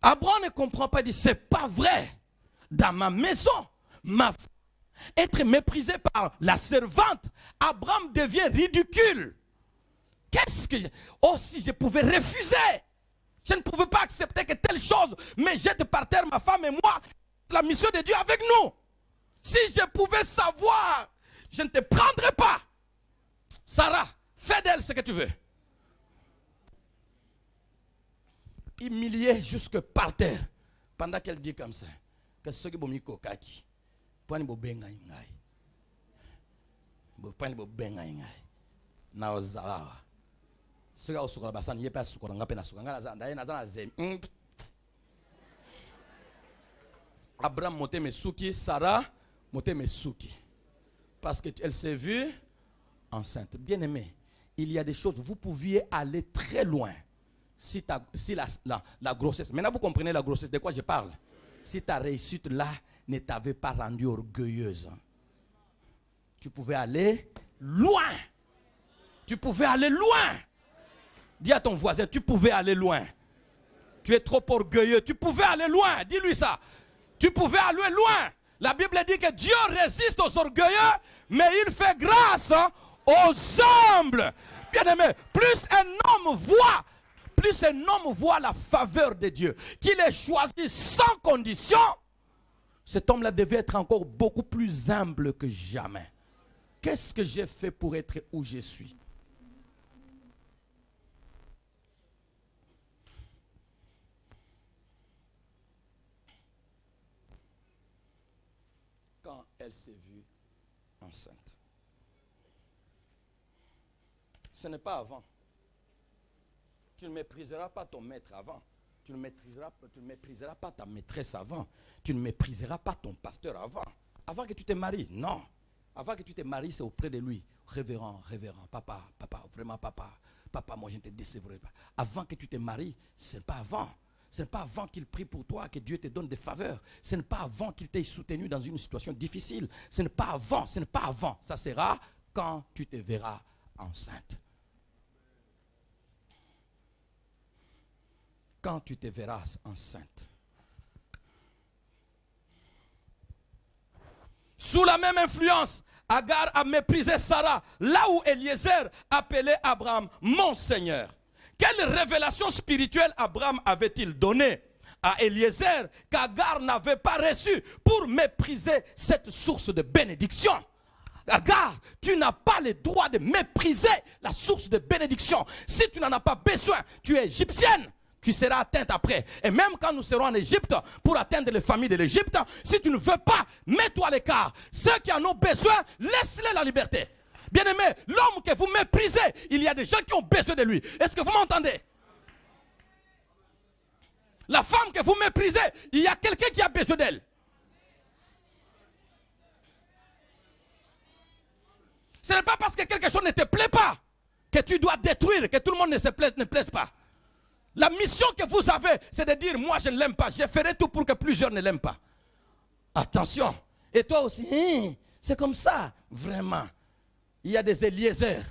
Abraham ne comprend pas, il dit, c'est pas vrai. Dans ma maison, être méprisé par la servante, Abraham devient ridicule. Qu'est-ce que oh, si je pouvais refuser. Je ne pouvais pas accepter que telle chose me jette par terre ma femme et moi. La mission de Dieu avec nous. Si je pouvais savoir, je ne te prendrais pas. Sarah, fais d'elle ce que tu veux. Humiliée jusque par terre. Pendant qu'elle dit comme ça. Que ce qui est kokaki. Pani bo benga ingai. Pani bo benga ingai. Na ozalawa. Ceux qui sont bassan, il pas sukora ngape na sukanga na zana zem. Abraham monte mesuki, Sarah monte mesuki. Parce qu'elle s'est vue enceinte. Bien aimé, il y a des choses, vous pouviez aller très loin si la grossesse. Maintenant vous comprenez la grossesse, de quoi je parle? Si ta réussite là ne t'avait pas rendue orgueilleuse. Tu pouvais aller loin. Tu pouvais aller loin. Dis à ton voisin, tu pouvais aller loin. Tu es trop orgueilleux. Tu pouvais aller loin. Dis-lui ça. Tu pouvais aller loin. La Bible dit que Dieu résiste aux orgueilleux, mais il fait grâce aux humbles. Bien aimé, plus un homme voit la faveur de Dieu, qu'il est choisi sans condition, cet homme-là devait être encore beaucoup plus humble que jamais. Qu'est-ce que j'ai fait pour être où je suis? Quand elle s'est vue enceinte. Ce n'est pas avant. Tu ne mépriseras pas ton maître avant. Tu ne mépriseras pas ta maîtresse avant. Tu ne mépriseras pas ton pasteur avant. Avant que tu te maries, non. Avant que tu te maries, c'est auprès de lui. Révérend, papa, vraiment papa, moi je ne te décevrai pas. Avant que tu te maries, ce n'est pas avant. Ce n'est pas avant qu'il prie pour toi que Dieu te donne des faveurs. Ce n'est pas avant qu'il t'ait soutenu dans une situation difficile. Ce n'est pas avant, Ça sera quand tu te verras enceinte. Quand tu te verras enceinte. Sous la même influence, Agar a méprisé Sarah, là où Eliezer appelait Abraham mon Seigneur. Quelle révélation spirituelle Abraham avait-il donnée à Eliezer qu'Agar n'avait pas reçue pour mépriser cette source de bénédiction? Agar, tu n'as pas le droit de mépriser la source de bénédiction. Si tu n'en as pas besoin, tu es égyptienne. Tu seras atteinte après. Et même quand nous serons en Égypte, pour atteindre les familles de l'Égypte, si tu ne veux pas, mets-toi à l'écart. Ceux qui en ont besoin, laisse-les la liberté. Bien-aimé, l'homme que vous méprisez, il y a des gens qui ont besoin de lui. Est-ce que vous m'entendez? La femme que vous méprisez, il y a quelqu'un qui a besoin d'elle. Ce n'est pas parce que quelque chose ne te plaît pas que tu dois détruire, que tout le monde ne plaise pas. La mission que vous avez, c'est de dire, moi je ne l'aime pas, je ferai tout pour que plusieurs ne l'aiment pas. Attention. Et toi aussi, c'est comme ça, vraiment. Il y a des Eliezer.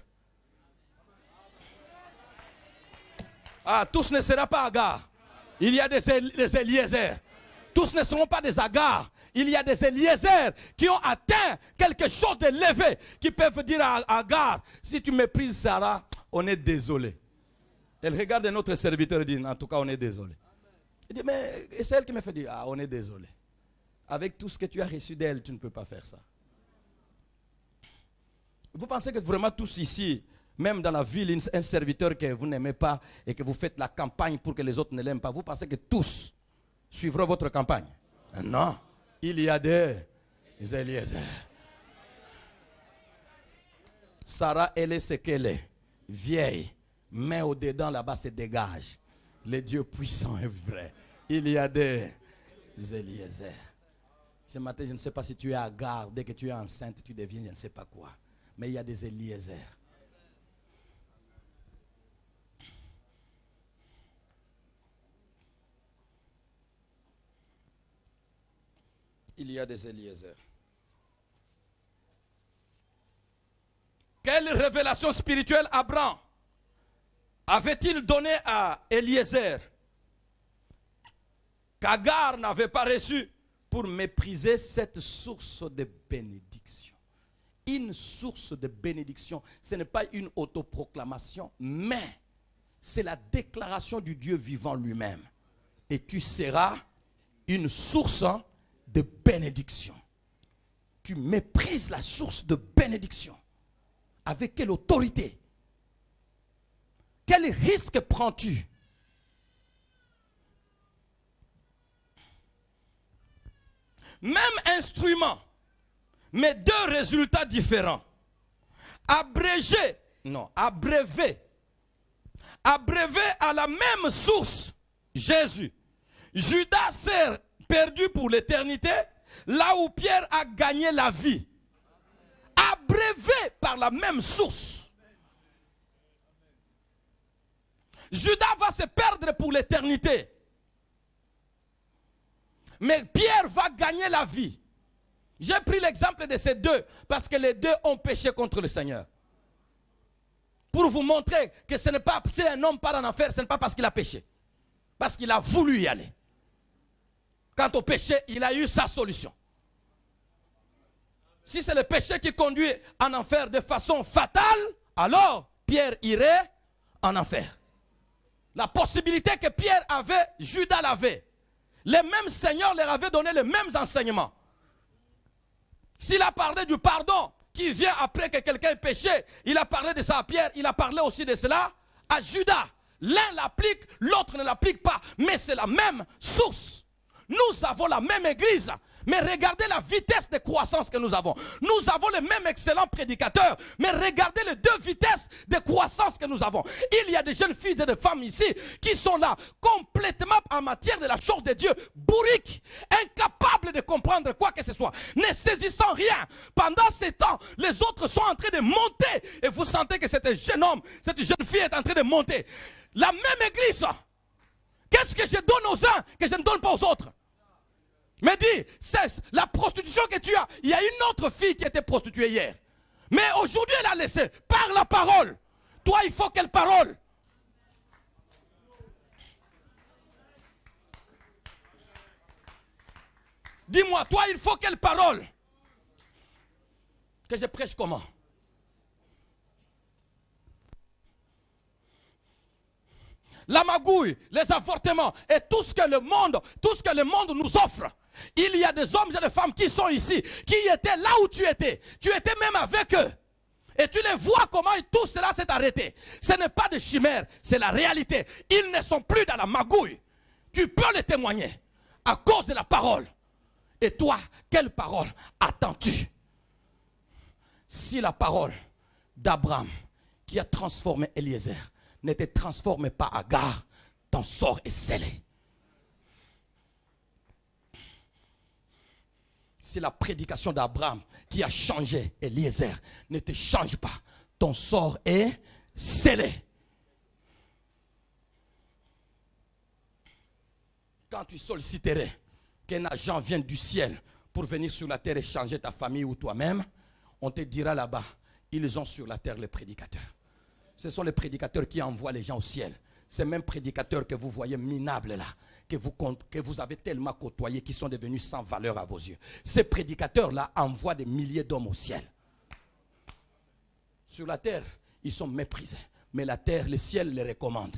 Ah, tous ne seront pas Agar. Il y a des Eliezer. Tous ne seront pas des Agar. Il y a des Eliezer qui ont atteint quelque chose d'élevé, qui peuvent dire à Agar, si tu méprises Sarah, on est désolé. Elle regarde notre serviteur et dit, en tout cas, on est désolé. Il dit, mais c'est elle qui me fait dire, ah, on est désolé. Avec tout ce que tu as reçu d'elle, tu ne peux pas faire ça. Vous pensez que vraiment tous ici, même dans la ville, un serviteur que vous n'aimez pas et que vous faites la campagne pour que les autres ne l'aiment pas, vous pensez que tous suivront votre campagne? Non. Il y a des Eliezer. Sarah, elle est ce qu'elle est. Vieille. Mais au-dedans, là-bas, se dégage. Le Dieu puissant est vrai. Il y a des Eliezer. Ce matin, je ne sais pas si tu es à Agar. Dès que tu es enceinte, tu deviens je ne sais pas quoi. Mais il y a des Eliezer. Il y a des Eliezer. Quelle révélation spirituelle Abraham avait-il donné à Eliezer qu'Agar n'avait pas reçu pour mépriser cette source de bénédiction? Une source de bénédiction, ce n'est pas une autoproclamation, mais c'est la déclaration du Dieu vivant lui-même. Et tu seras une source de bénédiction. Tu méprises la source de bénédiction. Avec quelle autorité? Quel risque prends-tu? Même instrument, mais deux résultats différents. Abrévé à la même source, Jésus. Judas s'est perdu pour l'éternité, là où Pierre a gagné la vie. Abrévé par la même source. Judas va se perdre pour l'éternité. Mais Pierre va gagner la vie. J'ai pris l'exemple de ces deux parce que les deux ont péché contre le Seigneur. Pour vous montrer que ce n'est pas, si un homme part en enfer, ce n'est pas parce qu'il a péché. Parce qu'il a voulu y aller. Quant au péché, il a eu sa solution. Si c'est le péché qui conduit en enfer de façon fatale, alors Pierre irait en enfer. La possibilité que Pierre avait, Judas l'avait. Les mêmes seigneurs leur avaient donné les mêmes enseignements. S'il a parlé du pardon qui vient après que quelqu'un ait péché, il a parlé de ça à Pierre, il a parlé aussi de cela à Judas. L'un l'applique, l'autre ne l'applique pas, mais c'est la même source. Nous avons la même église, mais regardez la vitesse de croissance que nous avons. Nous avons les mêmes excellents prédicateurs, mais regardez les deux vitesses de croissance que nous avons. Il y a des jeunes filles et des femmes ici qui sont là complètement en matière de la chose de Dieu, bourriques, incapables de comprendre quoi que ce soit, ne saisissant rien. Pendant ce temps, les autres sont en train de monter et vous sentez que cet jeune homme, cette jeune fille est en train de monter. La même église. Qu'est-ce que je donne aux uns que je ne donne pas aux autres? Mais dis, cesse la prostitution que tu as. Il y a une autre fille qui était prostituée hier. Mais aujourd'hui, elle a laissé. Par la parole. Toi, il faut quelle parole? Dis-moi, toi, il faut quelle parole? Que je prêche comment? La magouille, les avortements et tout ce que le monde nous offre. Il y a des hommes et des femmes qui sont ici, qui étaient là où tu étais. Tu étais même avec eux. Et tu les vois comment tout cela s'est arrêté. Ce n'est pas de chimère, c'est la réalité. Ils ne sont plus dans la magouille. Tu peux le témoigner à cause de la parole. Et toi, quelle parole attends-tu? Si la parole d'Abraham qui a transformé Eliezer ne te transforme pas Agar, ton sort est scellé. C'est la prédication d'Abraham qui a changé Eliezer. Ne te change pas, ton sort est scellé. Quand tu solliciterais qu'un agent vienne du ciel pour venir sur la terre et changer ta famille ou toi-même, on te dira là-bas, ils ont sur la terre les prédicateurs. Ce sont les prédicateurs qui envoient les gens au ciel. Ces mêmes prédicateurs que vous voyez minables là, que vous avez tellement côtoyés, qui sont devenus sans valeur à vos yeux. Ces prédicateurs-là envoient des milliers d'hommes au ciel. Sur la terre, ils sont méprisés. Mais la terre, le ciel les recommande.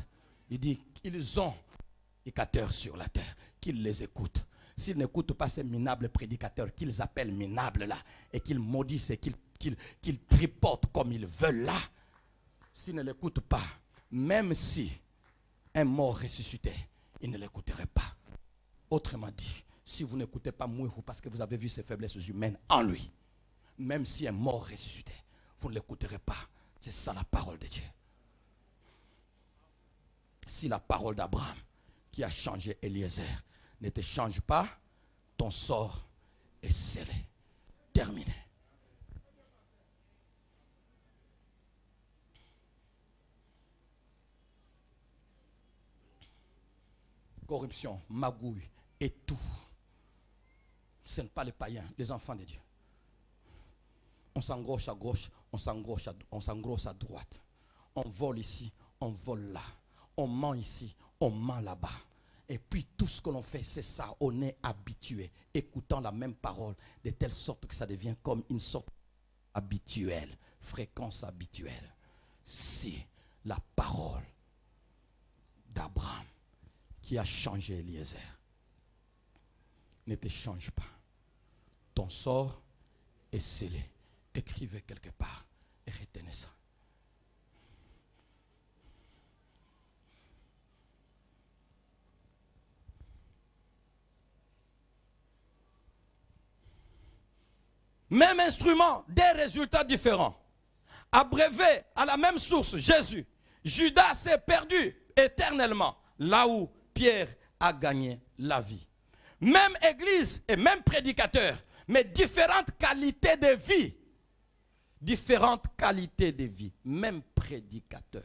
Il dit qu'ils ont des prédicateurs sur la terre, qu'ils les écoutent. S'ils n'écoutent pas ces minables prédicateurs, qu'ils appellent minables là, et qu'ils maudissent et qu'ils tripotent comme ils veulent là, s'ils ne l'écoutent pas, même si un mort ressuscité, ils ne l'écouteraient pas. Autrement dit, si vous n'écoutez pas Mouihou parce que vous avez vu ses faiblesses humaines en lui, même si un mort ressuscité, vous ne l'écouterez pas. C'est ça la parole de Dieu. Si la parole d'Abraham qui a changé Eliezer ne te change pas, ton sort est scellé. Terminé. Corruption, magouille et tout. Ce n'est pas les païens, les enfants de Dieu. On s'engrosse à gauche, on s'engrosse à droite. On vole ici, on vole là. On ment ici, on ment là-bas. Et puis tout ce que l'on fait, c'est ça. On est habitué, écoutant la même parole, de telle sorte que ça devient comme une sorte habituelle, fréquence habituelle. Si la parole d'Abraham qui a changé Eliezer ne te change pas, ton sort est scellé. Écrivez quelque part et retenez ça. Même instrument, des résultats différents. Abrévé à la même source, Jésus. Judas s'est perdu éternellement, là où Pierre a gagné la vie. Même église et même prédicateur, mais différentes qualités de vie. Différentes qualités de vie, même prédicateur.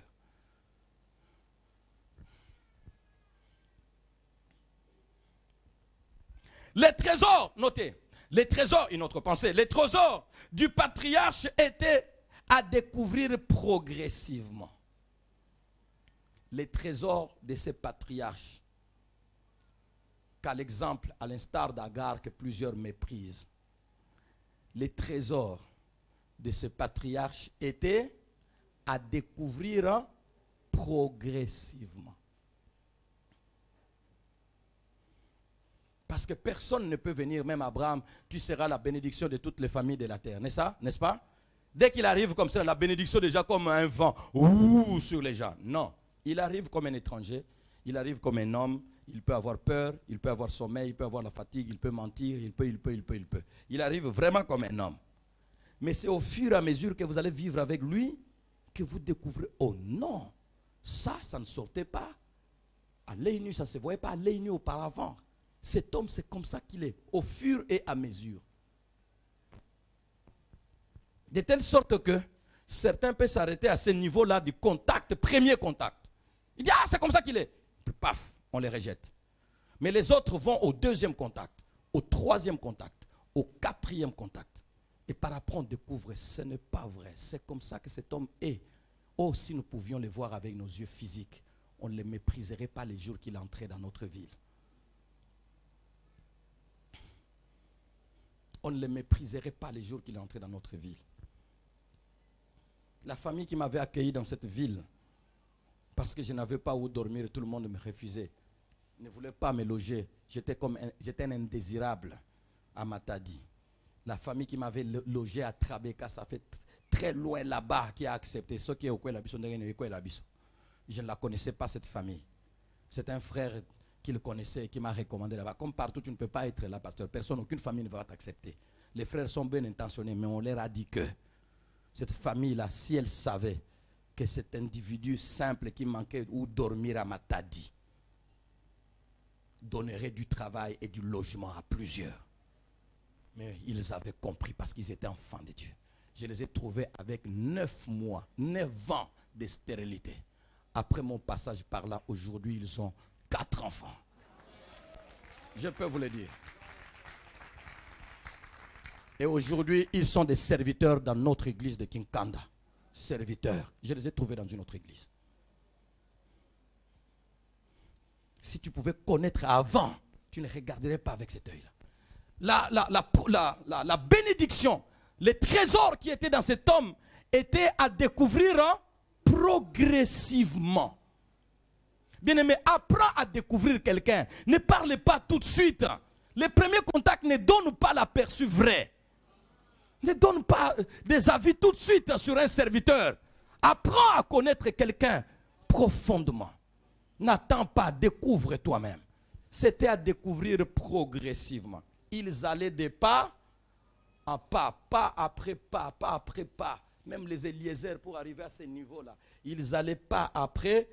Les trésors, notez, les trésors, une autre pensée, les trésors du patriarche étaient à découvrir progressivement. Les trésors de ces patriarches, qu'à l'exemple, à l'instar d'Agar que plusieurs méprisent, les trésors de ce patriarche étaient à découvrir progressivement. Parce que personne ne peut venir, même Abraham, tu seras la bénédiction de toutes les familles de la terre, n'est-ce pas? Dès qu'il arrive comme ça, la bénédiction déjà comme un vent, sur les gens. Non, il arrive comme un étranger, il arrive comme un homme, il peut avoir peur, il peut avoir sommeil, il peut avoir la fatigue, il peut mentir, il peut. Il arrive vraiment comme un homme. Mais c'est au fur et à mesure que vous allez vivre avec lui que vous découvrez, oh non, ça ne sortait pas. À l'œil nu, ça ne se voyait pas à l'œil nu auparavant. Cet homme, c'est comme ça qu'il est, au fur et à mesure. De telle sorte que certains peuvent s'arrêter à ce niveau-là du contact, premier contact. Il dit, ah, c'est comme ça qu'il est. Puis, paf, on les rejette. Mais les autres vont au deuxième contact, au troisième contact, au quatrième contact. Et par après, on découvre, ce n'est pas vrai. C'est comme ça que cet homme est. Oh, si nous pouvions le voir avec nos yeux physiques, on ne le mépriserait pas les jours qu'il entrait dans notre ville. On ne le mépriserait pas les jours qu'il est entré dans notre ville. La famille qui m'avait accueilli dans cette ville, parce que je n'avais pas où dormir, tout le monde me refusait, ne voulait pas me loger. J'étais un indésirable à Matadi. La famille qui m'avait logé à Trabeka, ça fait très loin là-bas, qui a accepté. Ce qui est au Kouelabiso, je ne la connaissais pas, cette famille. C'est un frère qui le connaissait et qui m'a recommandé là-bas. Comme partout, tu ne peux pas être là, pasteur. Personne, aucune famille ne va t'accepter. Les frères sont bien intentionnés, mais on leur a dit que cette famille-là, si elle savait que cet individu simple qui manquait où dormir à Matadi donnerait du travail et du logement à plusieurs. Mais ils avaient compris parce qu'ils étaient enfants de Dieu. Je les ai trouvés avec 9 mois, 9 ans de stérilité. Après mon passage par là, aujourd'hui, ils ont 4 enfants. Je peux vous le dire. Et aujourd'hui, ils sont des serviteurs dans notre église de Kinkanda. Serviteurs. Je les ai trouvés dans une autre église. Si tu pouvais connaître avant, tu ne regarderais pas avec cet œil-là. La bénédiction, les trésors qui étaient dans cet homme étaient à découvrir progressivement. Bien-aimé, apprends à découvrir quelqu'un. Ne parle pas tout de suite. Les premiers contacts ne donnent pas l'aperçu vrai. Ne donne pas des avis tout de suite sur un serviteur. Apprends à connaître quelqu'un profondément. N'attends pas, découvre toi-même. C'était à découvrir progressivement. Ils allaient de pas en pas, pas après pas, pas après pas. Même les Eliezer pour arriver à ce niveau-là. Ils allaient pas après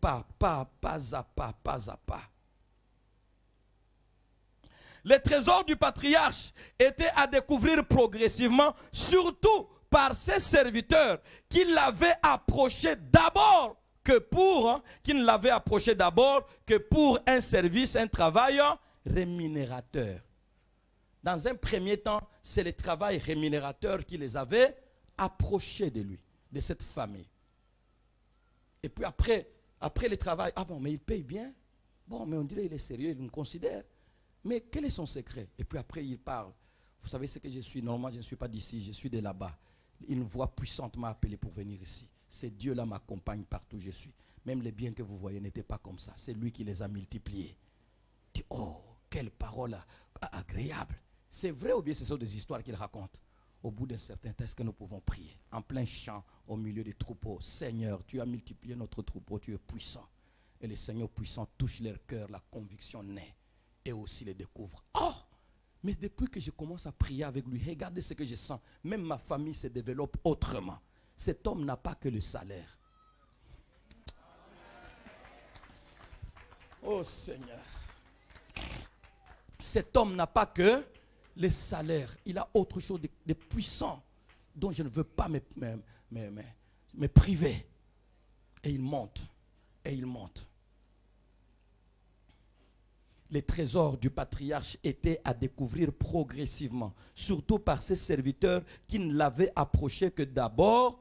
pas, pas à pas, pas à pas. Les trésors du patriarche étaient à découvrir progressivement, surtout par ses serviteurs qui l'avaient approché d'abord que pour, qui ne l'avaient approché d'abord que pour un service, un travail rémunérateur. Dans un premier temps, c'est le travail rémunérateur qui les avait approchés de lui, de cette famille. Et puis après le travail, ah bon, mais il paye bien. Bon, mais on dirait qu'il est sérieux, il me considère. Mais quel est son secret? Et puis après, il parle. Vous savez ce que je suis? Normalement, je ne suis pas d'ici, je suis de là-bas. Une voix puissante m'a appelé pour venir ici. C'est Dieu-là m'accompagne partout où je suis. Même les biens que vous voyez n'étaient pas comme ça. C'est lui qui les a multipliés. Dis, oh, quelle parole agréable. C'est vrai ou bien ce sont des histoires qu'il raconte? Au bout d'un certain temps, est-ce que nous pouvons prier en plein champ, au milieu des troupeaux? Seigneur, tu as multiplié notre troupeau, tu es puissant. Et le Seigneur puissant touche leur cœur, la conviction naît. Et aussi les découvre. Oh, mais depuis que je commence à prier avec lui, regardez ce que je sens. Même ma famille se développe autrement. Cet homme n'a pas que le salaire. Oh Seigneur. Cet homme n'a pas que le salaire. Il a autre chose de puissant dont je ne veux pas me priver. Et il monte. Et il monte. Les trésors du patriarche étaient à découvrir progressivement, surtout par ses serviteurs qui ne l'avaient approché que d'abord,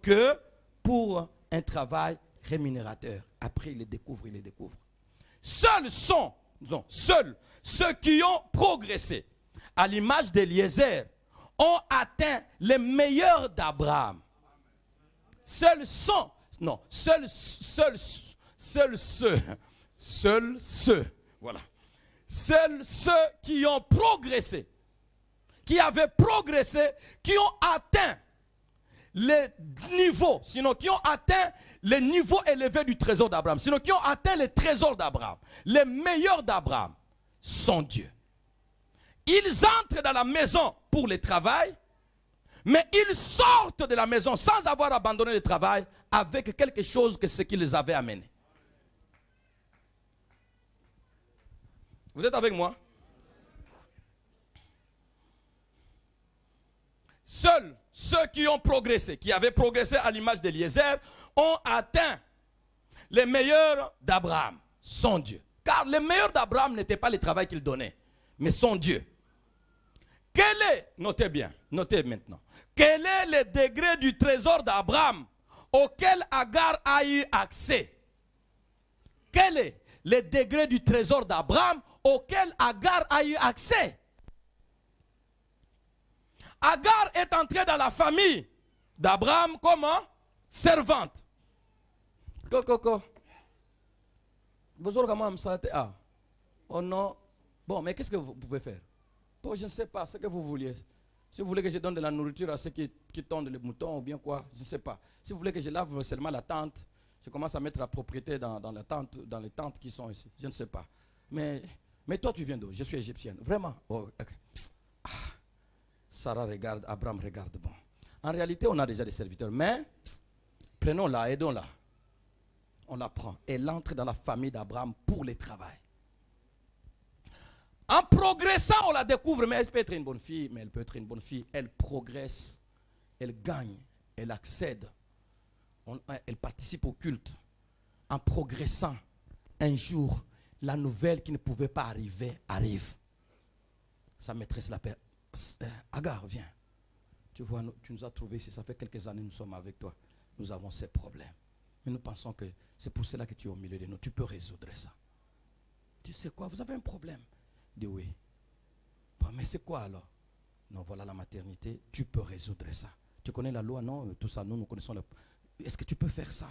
que pour un travail rémunérateur. Après, il les découvre, Seuls ceux qui ont progressé à l'image d'Eliezer ont atteint les meilleurs d'Abraham. Seuls ceux qui ont progressé, qui avaient progressé, qui ont atteint les niveaux, sinon qui ont atteint les niveaux élevés du trésor d'Abraham, sinon qui ont atteint les trésors d'Abraham, les meilleurs d'Abraham, sont Dieu. Ils entrent dans la maison pour le travail, mais ils sortent de la maison sans avoir abandonné le travail avec quelque chose que ce qui les avait amenés. Vous êtes avec moi? Seuls ceux qui ont progressé, qui avaient progressé à l'image d'Eliezer, ont atteint les meilleurs d'Abraham, son Dieu. Car les meilleurs d'Abraham n'étaient pas le travail qu'il donnait, mais son Dieu. Notez bien, notez maintenant, quel est le degré du trésor d'Abraham auquel Agar a eu accès? Quel est le degré du trésor d'Abraham auquel Agar a eu accès? Agar est entrée dans la famille d'Abraham comme servante. Oh non. Bon, mais qu'est-ce que vous pouvez faire? Bon, je ne sais pas ce que vous vouliez. Si vous voulez que je donne de la nourriture à ceux qui tondent les moutons ou bien quoi, je ne sais pas. Si vous voulez que je lave seulement la tente, je commence à mettre la propriété dans la tente, dans les tentes qui sont ici. Je ne sais pas. Mais toi, tu viens d'où? Je suis égyptienne. Vraiment. Oh, okay. Sarah regarde, Abraham regarde. Bon. En réalité, on a déjà des serviteurs, mais prenons-la, aidons-la. On la prend. Elle entre dans la famille d'Abraham pour le travail. En progressant, on la découvre, mais elle peut être une bonne fille, mais elle peut être une bonne fille. Elle progresse, elle gagne, elle accède, elle participe au culte. En progressant, un jour, la nouvelle qui ne pouvait pas arriver arrive. Sa maîtresse l'appelle. Agar, viens. Tu vois, tu nous as trouvés ici, ça fait quelques années que nous sommes avec toi. Nous avons ces problèmes. Mais nous pensons que c'est pour cela que tu es au milieu de nous. Tu peux résoudre ça. Tu sais quoi, vous avez un problème. Il dit oui. Bon, mais c'est quoi alors? Non, voilà la maternité, tu peux résoudre ça. Tu connais la loi, non? Tout ça, nous connaissons la... Est-ce que tu peux faire ça?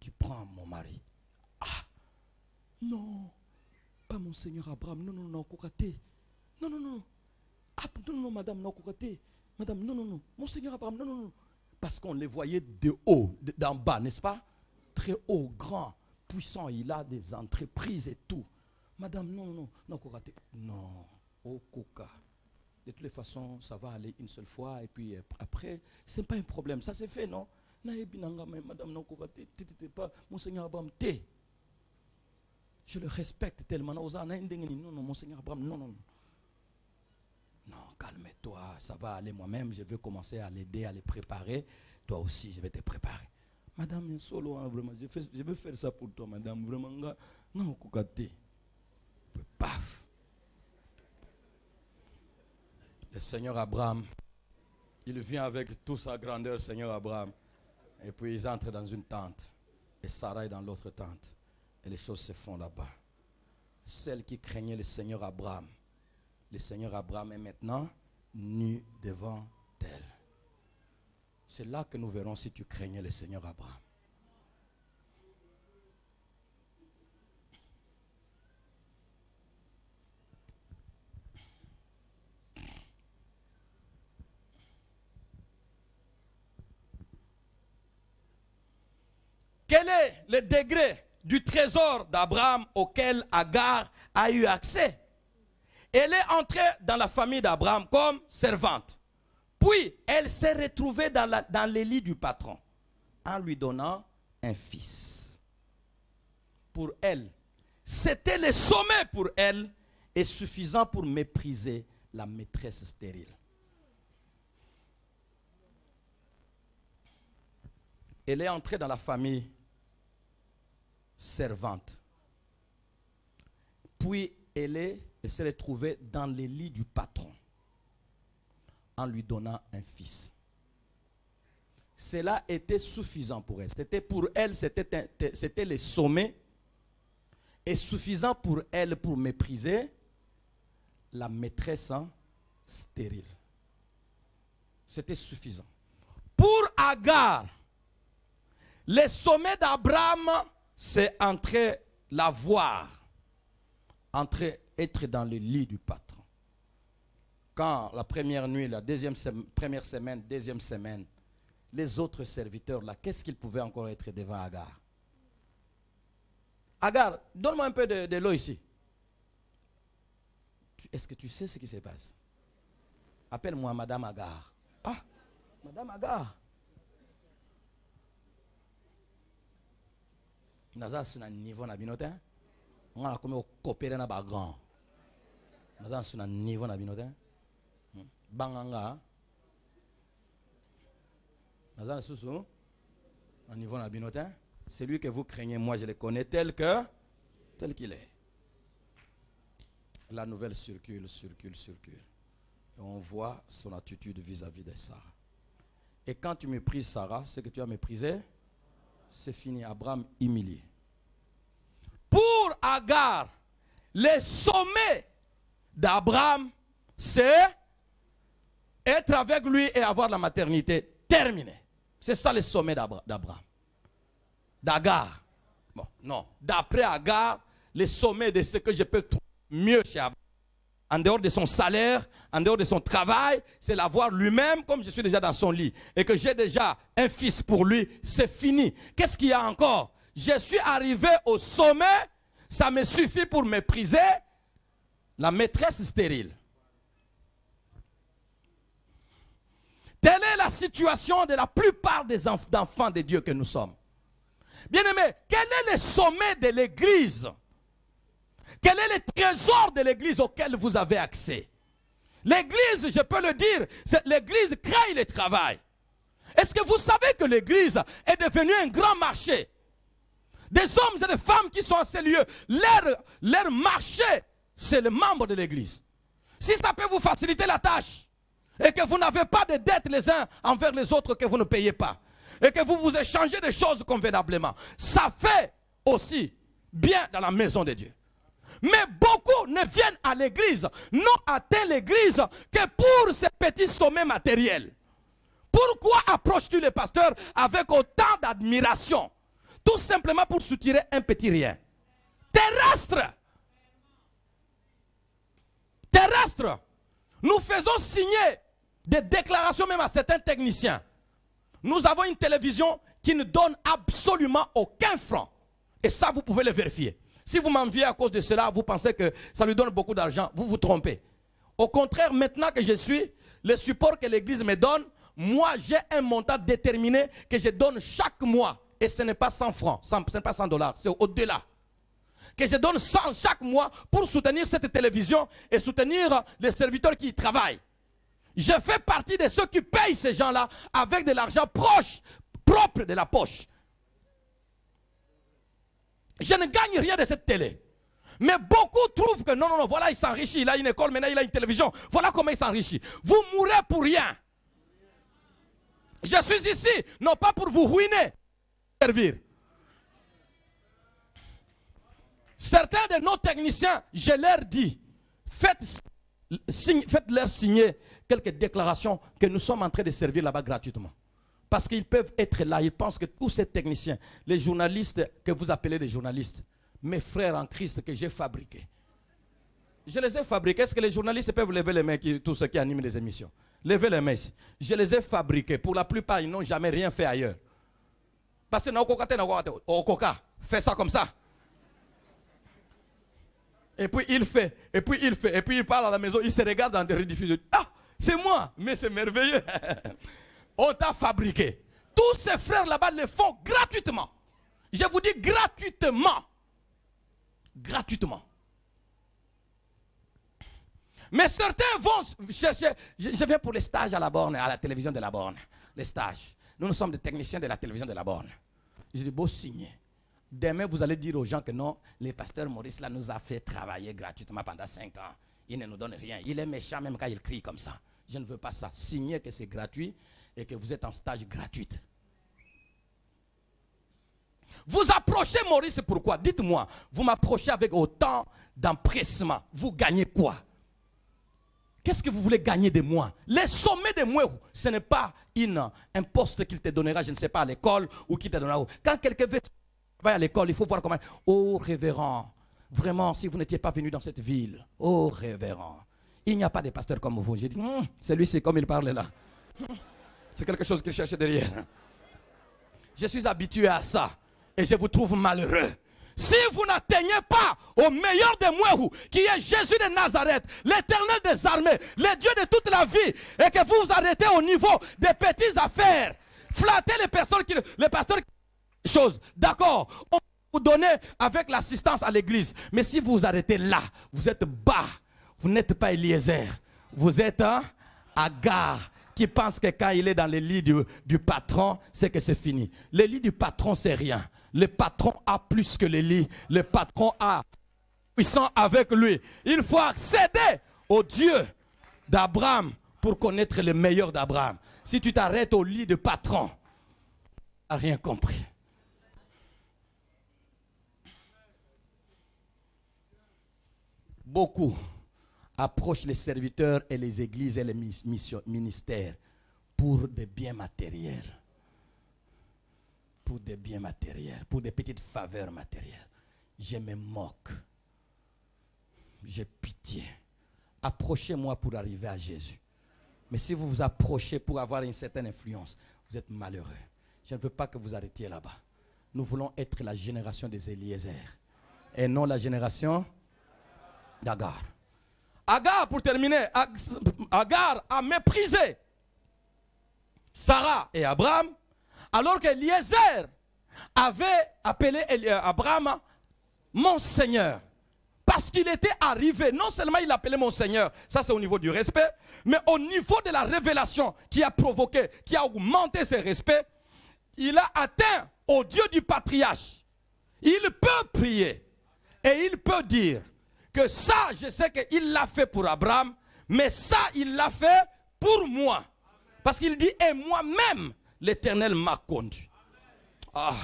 Tu prends mon mari. Ah! Non! Pas mon Seigneur Abraham. Non, non, non, Koukate. Non, non, non. Ah, non, non, madame, non, Koukate. Madame, non, non, non. Mon Seigneur Abraham, non, non, non. Parce qu'on les voyait de haut, d'en bas, n'est-ce pas? Très haut, grand, puissant. Il a des entreprises et tout. Madame, non, non, non, Koukate. Non. Oh, Kouka. De toutes les façons, ça va aller une seule fois. Et puis après, ce n'est pas un problème. Ça c'est fait, non? Madame, non, Koukate. Pas mon Seigneur Abraham, t'es. Je le respecte tellement. Non, non, mon Seigneur Abraham, non, non. Non, calme-toi, ça va aller moi-même. Je vais commencer à l'aider, à les préparer. Toi aussi, je vais te préparer. Madame, solo, hein, vraiment, je vais faire ça pour toi, madame. Vraiment, non, Koukate. Paf. Le Seigneur Abraham, il vient avec toute sa grandeur, Seigneur Abraham. Et puis ils entrent dans une tente. Et Sarah est dans l'autre tente. Et les choses se font là-bas. Celle qui craignait le Seigneur Abraham. Le Seigneur Abraham est maintenant nu devant elle. C'est là que nous verrons si tu craignais le Seigneur Abraham. Quel est le degré du trésor d'Abraham auquel Agar a eu accès? Elle est entrée dans la famille d'Abraham comme servante. Puis, elle s'est retrouvée dans les lits du patron en lui donnant un fils. Pour elle, c'était le sommet pour elle et suffisant pour mépriser la maîtresse stérile. Elle est entrée dans la famille servante. Puis elle s'est retrouvée dans les lits du patron en lui donnant un fils. Cela était suffisant pour elle. Pour elle, c'était le sommet et suffisant pour elle pour mépriser la maîtresse stérile. C'était suffisant. Pour Agar, le sommet d'Abraham, c'est entrer la voir, être dans le lit du patron. Quand la première nuit, la première semaine, deuxième semaine, les autres serviteurs là, qu'est-ce qu'ils pouvaient encore être devant Agar? Agar, donne-moi un peu de l'eau ici. Est-ce que tu sais ce qui se passe? Appelle-moi Madame Agar. Ah, Madame Agar. Naza suna niveau na binote. On a comme coopérer na ba grand. Naza suna niveau na binote. Banganga. Naza susu na niveau na binote. Celui que vous craignez, moi je le connais tel qu'il est. La nouvelle circule. Et on voit son attitude vis-à-vis de Sarah. Et quand tu méprises Sarah, ce que tu as méprisé, c'est fini. Abraham humilié. Pour Agar, le sommet d'Abraham, c'est être avec lui et avoir la maternité terminée. C'est ça le sommet d'Abraham. D'Agar. Bon, non. D'après Agar, le sommet de ce que je peux trouver mieux chez Abraham, en dehors de son salaire, en dehors de son travail, c'est l'avoir lui-même comme je suis déjà dans son lit et que j'ai déjà un fils pour lui, c'est fini. Qu'est-ce qu'il y a encore? Je suis arrivé au sommet, ça me suffit pour mépriser la maîtresse stérile. la situation de la plupart des enfants de Dieu que nous sommes. Bien-aimés, quel est le sommet de l'église? Quel est le trésor de l'église auquel vous avez accès? L'église, je peux le dire, l'église crée le travail. Est-ce que vous savez que l'église est devenue un grand marché? Des hommes et des femmes qui sont à ces lieux, leur marché, c'est le membre de l'église. Si ça peut vous faciliter la tâche, et que vous n'avez pas de dettes les uns envers les autres que vous ne payez pas, et que vous vous échangez des choses convenablement, ça fait aussi bien dans la maison de Dieu. Mais beaucoup ne viennent à l'église, n'ont atteint l'église que pour ces petits sommets matériels. Pourquoi approches-tu le pasteur avec autant d'admiration? Tout simplement pour soutirer un petit rien. Terrestre. Terrestre. Nous faisons signer des déclarations même à certains techniciens. Nous avons une télévision qui ne donne absolument aucun franc. Et ça, vous pouvez le vérifier. Si vous m'enviez à cause de cela, vous pensez que ça lui donne beaucoup d'argent, vous vous trompez. Au contraire, maintenant que je suis, le support que l'église me donne, moi j'ai un montant déterminé que je donne chaque mois. Et ce n'est pas 100 francs, ce n'est pas 100 $, c'est au-delà. Que je donne 100 chaque mois pour soutenir cette télévision et soutenir les serviteurs qui y travaillent. Je fais partie de ceux qui payent ces gens-là avec de l'argent propre de la poche. Je ne gagne rien de cette télé. Mais beaucoup trouvent que non, voilà, il s'enrichit. Il a une école, maintenant il a une télévision. Voilà comment il s'enrichit. Vous mourrez pour rien. Je suis ici, non pas pour vous ruiner, servir. Certains de nos techniciens, je leur dis, faites-leur signer quelques déclarations que nous sommes en train de servir là-bas gratuitement. Parce qu'ils peuvent être là, ils pensent que tous ces techniciens, les journalistes que vous appelez des journalistes, mes frères en Christ que j'ai fabriqués. Je les ai fabriqués. Est-ce que les journalistes peuvent lever les mains, tous ceux qui animent les émissions? Levez les mains ici. Je les ai fabriqués. Pour la plupart, ils n'ont jamais rien fait ailleurs. Parce que Okoka fait ça comme ça. Et puis il fait, et puis il fait, et puis il parle à la maison, il se regarde dans des rediffusions. Ah, c'est moi, mais c'est merveilleux. On t'a fabriqué. Tous ces frères là-bas le font gratuitement. Je vous dis gratuitement. Gratuitement. Mais certains vont chercher. Je viens pour les stages à la borne, à la télévision de la borne. Les stages. Nous sommes des techniciens de la télévision de la borne. Je dis, beau signer. Demain, vous allez dire aux gens que non, le pasteur Maurice là nous a fait travailler gratuitement pendant 5 ans. Il ne nous donne rien. Il est méchant même quand il crie comme ça. Je ne veux pas ça. Signez que c'est gratuit et que vous êtes en stage gratuit. Vous approchez Maurice, pourquoi? Dites-moi, vous m'approchez avec autant d'empressement. Vous gagnez quoi? Qu'est-ce que vous voulez gagner de moi? Les sommets de moi, ce n'est pas un poste qu'il te donnera, je ne sais pas, à l'école ou qu'il te donnera. Quand quelqu'un veut travailler à l'école, il faut voir comment. Oh révérend, vraiment, si vous n'étiez pas venu dans cette ville, oh révérend, il n'y a pas de pasteur comme vous. J'ai dit, celui-ci, comme il parle là, c'est quelque chose qu'il cherche derrière. Je suis habitué à ça et je vous trouve malheureux. Si vous n'atteignez pas au meilleur des Mouehou, qui est Jésus de Nazareth, l'éternel des armées, le Dieu de toute la vie, et que vous vous arrêtez au niveau des petites affaires, flattez les personnes les pasteurs qui choses, d'accord, on va vous donner avec l'assistance à l'église. Mais si vous vous arrêtez là, vous êtes bas, vous n'êtes pas Eliezer, vous êtes Agar, qui pense que quand il est dans le lit du patron, c'est que c'est fini. Le lit du patron, c'est rien. Le patron a plus que le lit. Le patron a puissant avec lui. Il faut accéder au Dieu d'Abraham pour connaître le meilleur d'Abraham. Si tu t'arrêtes au lit de patron, tu n'as rien compris. Beaucoup approchent les serviteurs et les églises et les ministères pour des biens matériels. Pour des biens matériels, pour des petites faveurs matérielles. Je me moque. J'ai pitié. Approchez-moi pour arriver à Jésus. Mais si vous vous approchez pour avoir une certaine influence, vous êtes malheureux. Je ne veux pas que vous arrêtiez là-bas. Nous voulons être la génération des Eliezer et non la génération d'Agar. Agar, pour terminer, Agar a méprisé Sarah et Abraham, alors qu'Eliezer avait appelé Abraham mon Seigneur. Parce qu'il était arrivé, non seulement il appelait mon Seigneur, ça c'est au niveau du respect, mais au niveau de la révélation qui a provoqué, qui a augmenté ce respect, il a atteint au Dieu du patriarche. Il peut prier et il peut dire que ça, je sais qu'il l'a fait pour Abraham, mais ça, il l'a fait pour moi. Parce qu'il dit, et moi-même, l'Éternel m'a conduit. Ah.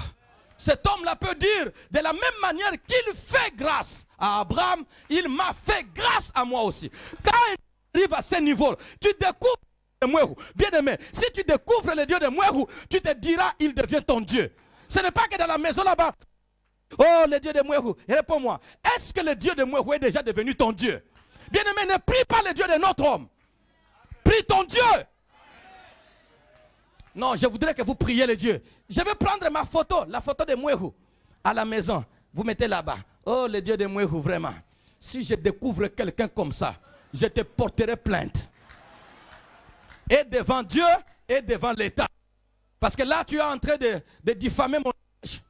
Cet homme-là peut dire, de la même manière qu'il fait grâce à Abraham, il m'a fait grâce à moi aussi. Quand il arrive à ce niveau, tu découvres le Mouehou. Bien aimé, si tu découvres le Dieu de Mouehou, tu te diras, il devient ton Dieu. Ce n'est pas que dans la maison là-bas, oh le Dieu de Mouehou, réponds-moi, est-ce que le Dieu de Mouehou est déjà devenu ton Dieu? Bien aimé, ne prie pas le Dieu de notre homme. Prie ton Dieu. Non, je voudrais que vous priez le Dieu. Je vais prendre ma photo, la photo de Mouehou, à la maison. Vous mettez là-bas. Oh, le Dieu de Mouehou, vraiment. Si je découvre quelqu'un comme ça, je te porterai plainte. Et devant Dieu, et devant l'État. Parce que là, tu es en train de diffamer mon âge.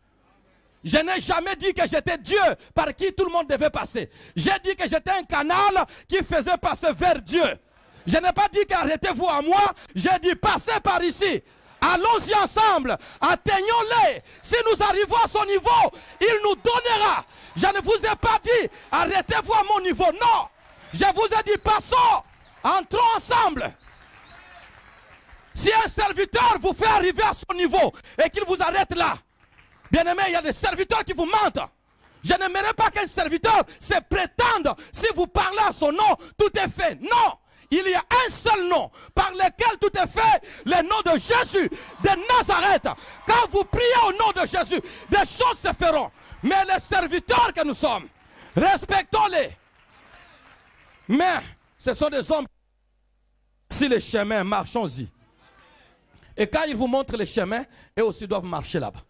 Je n'ai jamais dit que j'étais Dieu par qui tout le monde devait passer. J'ai dit que j'étais un canal qui faisait passer vers Dieu. Je n'ai pas dit qu'arrêtez-vous à moi. J'ai dit passez par ici. Allons-y ensemble. Atteignons-les. Si nous arrivons à son niveau, il nous donnera. Je ne vous ai pas dit arrêtez-vous à mon niveau. Non. Je vous ai dit passons. Entrons ensemble. Si un serviteur vous fait arriver à son niveau et qu'il vous arrête là, bien aimé, il y a des serviteurs qui vous mentent. Je n'aimerais pas qu'un serviteur se prétende, si vous parlez à son nom, tout est fait. Non. Il y a un seul nom par lequel tout est fait, le nom de Jésus de Nazareth. Quand vous priez au nom de Jésus, des choses se feront. Mais les serviteurs que nous sommes, respectons-les. Mais ce sont des hommes. Si les chemins, marchons-y. Et quand ils vous montrent les chemins, eux aussi doivent marcher là-bas.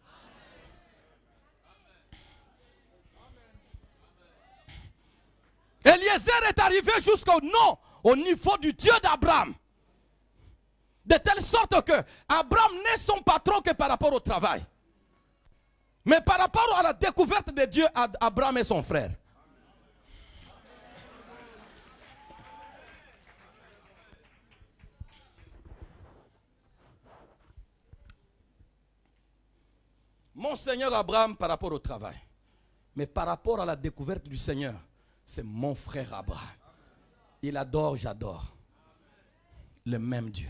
Eliezer est arrivé jusqu'au nom, au niveau du Dieu d'Abraham. De telle sorte que Abraham n'est son patron que par rapport au travail. Mais par rapport à la découverte de Dieu, Abraham est son frère. Mon Seigneur Abraham par rapport au travail. Mais par rapport à la découverte du Seigneur, c'est mon frère Abraham. Il adore, j'adore. Le même Dieu.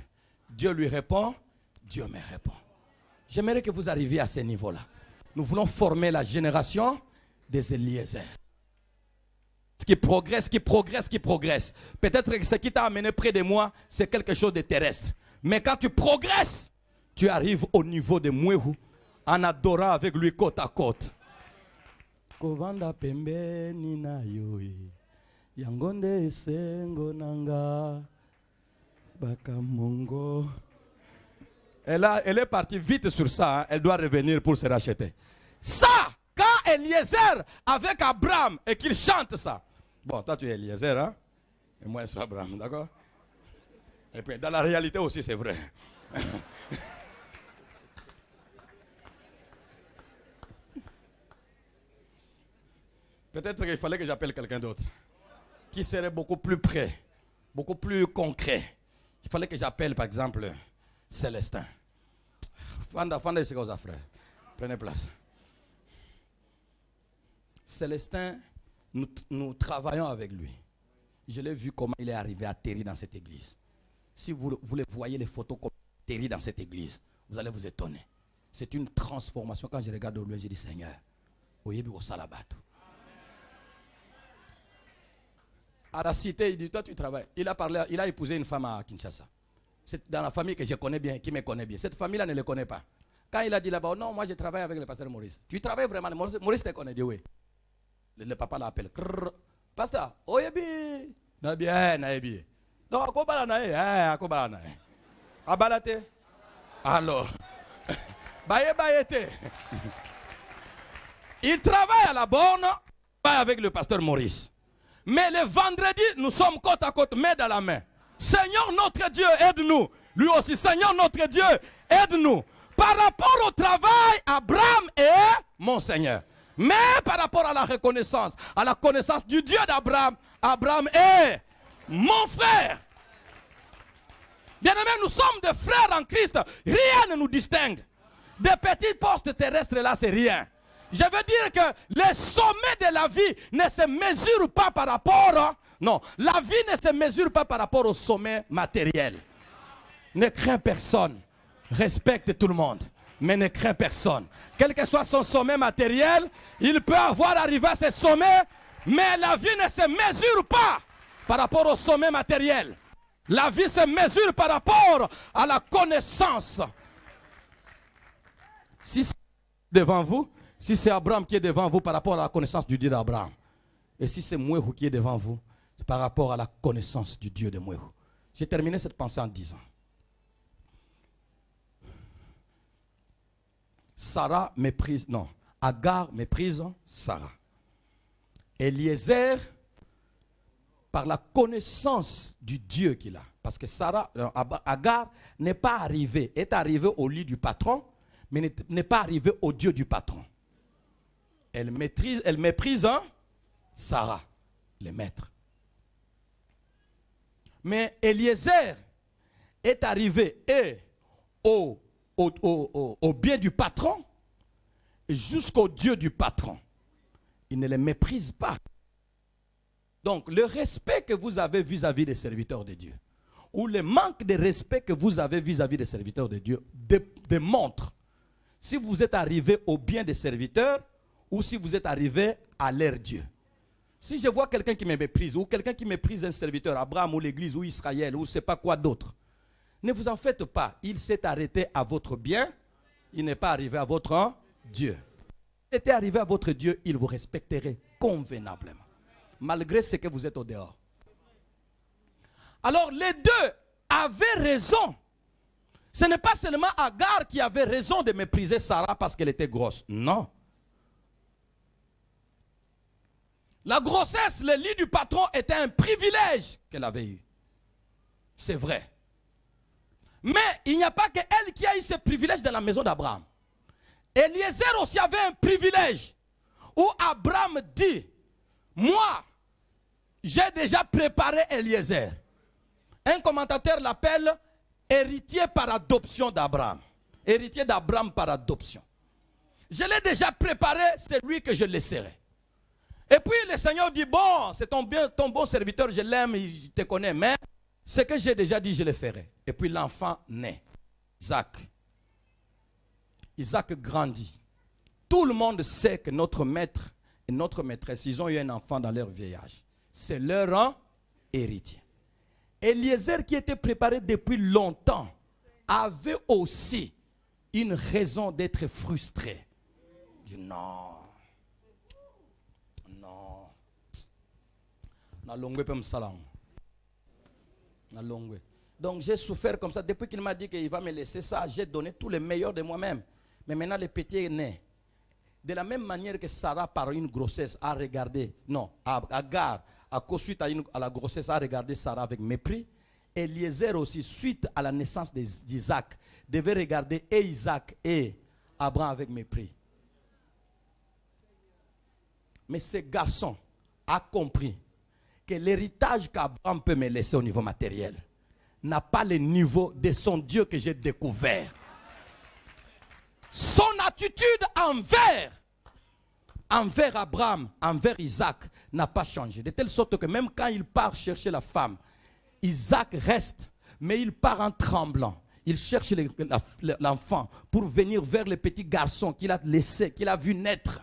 Dieu lui répond, Dieu me répond. J'aimerais que vous arriviez à ce niveau-là. Nous voulons former la génération des Eliezer. Ce qui progresse, qui progresse, qui progresse. Peut-être que ce qui t'a amené près de moi, c'est quelque chose de terrestre. Mais quand tu progresses, tu arrives au niveau de Mouehou en adorant avec lui côte à côte. Kovanda pembe nina yoe yangonde sengo nanga bakamongo. Elle est partie vite sur ça, hein. Elle doit revenir pour se racheter. Ça, quand Eliezer avec Abraham et qu'il chante ça. Bon, toi tu es Eliezer, hein? Et moi je suis Abraham, d'accord? Et puis dans la réalité aussi c'est vrai. Peut-être qu'il fallait que j'appelle quelqu'un d'autre qui serait beaucoup plus près, beaucoup plus concret. Il fallait que j'appelle par exemple Célestin. Fanda, c'est quoi ça, frère? Prenez place. Célestin, nous travaillons avec lui. Je l'ai vu comment il est arrivé à atterrir dans cette église. Si vous voyez les photos comme il atterrit dans cette église, vous allez vous étonner. C'est une transformation. Quand je regarde lui, je dis Seigneur, oyebi au salabato. À la cité, il dit, toi tu travailles. Il a épousé une femme à Kinshasa. C'est dans la famille que je connais bien, qui me connaît bien. Cette famille-là ne le connaît pas. Quand il a dit là-bas, non, moi je travaille avec le pasteur Maurice. Tu travailles vraiment, Maurice te connaît, dit oui. Le papa l'appelle. Pasteur, oyebi. Nabien, naebi. Non, akobala nae, akobala nae. Abalate. Alors. Bayete. Il travaille à la borne, avec le pasteur Maurice. Mais le vendredi, nous sommes côte à côte, main dans la main. Seigneur notre Dieu, aide-nous. Lui aussi, Seigneur notre Dieu, aide-nous. Par rapport au travail, Abraham est mon Seigneur. Mais par rapport à la reconnaissance, à la connaissance du Dieu d'Abraham, Abraham est mon frère. Bien-aimés, nous sommes des frères en Christ. Rien ne nous distingue. Des petits postes terrestres là, c'est rien. Je veux dire que les sommets de la vie ne se mesurent pas par rapport... Non, la vie ne se mesure pas par rapport au sommet matériel. Ne crains personne. Respecte tout le monde. Mais ne crains personne. Quel que soit son sommet matériel, il peut avoir arrivé à ce sommet, mais la vie ne se mesure pas par rapport au sommet matériel. La vie se mesure par rapport à la connaissance. Si c'est devant vous, si c'est Abraham qui est devant vous par rapport à la connaissance du Dieu d'Abraham, et si c'est Mouéhou qui est devant vous, c'est par rapport à la connaissance du Dieu de Mouéhou. J'ai terminé cette pensée en disant, Sarah méprise, non, Agar méprise Sarah. Eliezer, par la connaissance du Dieu qu'il a, parce que Agar n'est pas arrivée, est arrivée au lit du patron, mais n'est pas arrivée au Dieu du patron. Elle méprise Sarah, le maître. Mais Eliezer est arrivé au bien du patron et jusqu'au Dieu du patron. Il ne les méprise pas. Donc, le respect que vous avez vis-à-vis des serviteurs de Dieu, ou le manque de respect que vous avez vis-à-vis des serviteurs de Dieu, démontre si vous êtes arrivé au bien des serviteurs ou si vous êtes arrivé à leur Dieu. Si je vois quelqu'un qui me méprise, ou quelqu'un qui méprise un serviteur, Abraham ou l'église ou Israël ou je ne sais pas quoi d'autre, ne vous en faites pas. Il s'est arrêté à votre bien, il n'est pas arrivé à votre Dieu. S'il était arrivé à votre Dieu, il vous respecterait convenablement, malgré ce que vous êtes au dehors. Alors les deux avaient raison. Ce n'est pas seulement Agar qui avait raison de mépriser Sarah parce qu'elle était grosse. Non. La grossesse, le lit du patron était un privilège qu'elle avait eu. C'est vrai. Mais il n'y a pas qu'elle qui a eu ce privilège dans la maison d'Abraham. Eliezer aussi avait un privilège où Abraham dit, moi, j'ai déjà préparé Eliezer. Un commentateur l'appelle héritier par adoption d'Abraham. Héritier d'Abraham par adoption. Je l'ai déjà préparé, c'est lui que je laisserai. Et puis le Seigneur dit, bon, c'est ton bon serviteur, je l'aime, je te connais, mais ce que j'ai déjà dit, je le ferai. Et puis l'enfant naît, Isaac. Isaac grandit. Tout le monde sait que notre maître et notre maîtresse, ils ont eu un enfant dans leur vieillage. C'est leur héritier. Eliezer, qui était préparé depuis longtemps, avait aussi une raison d'être frustré. Il dit non. Donc j'ai souffert comme ça. Depuis qu'il m'a dit qu'il va me laisser ça, j'ai donné tout le meilleur de moi-même. Mais maintenant le petit est né. De la même manière que Sarah, par une grossesse, a regardé, non, Agar, suite à la grossesse, a regardé Sarah avec mépris. Eliezer aussi, suite à la naissance d'Isaac, devait regarder et Isaac et Abraham avec mépris. Mais ce garçon a compris que l'héritage qu'Abraham peut me laisser au niveau matériel n'a pas le niveau de son Dieu que j'ai découvert. Son attitude envers Abraham, envers Isaac, n'a pas changé. De telle sorte que même quand il part chercher la femme, Isaac reste, mais il part en tremblant. Il cherche l'enfant pour venir vers le petit garçon qu'il a laissé, qu'il a vu naître.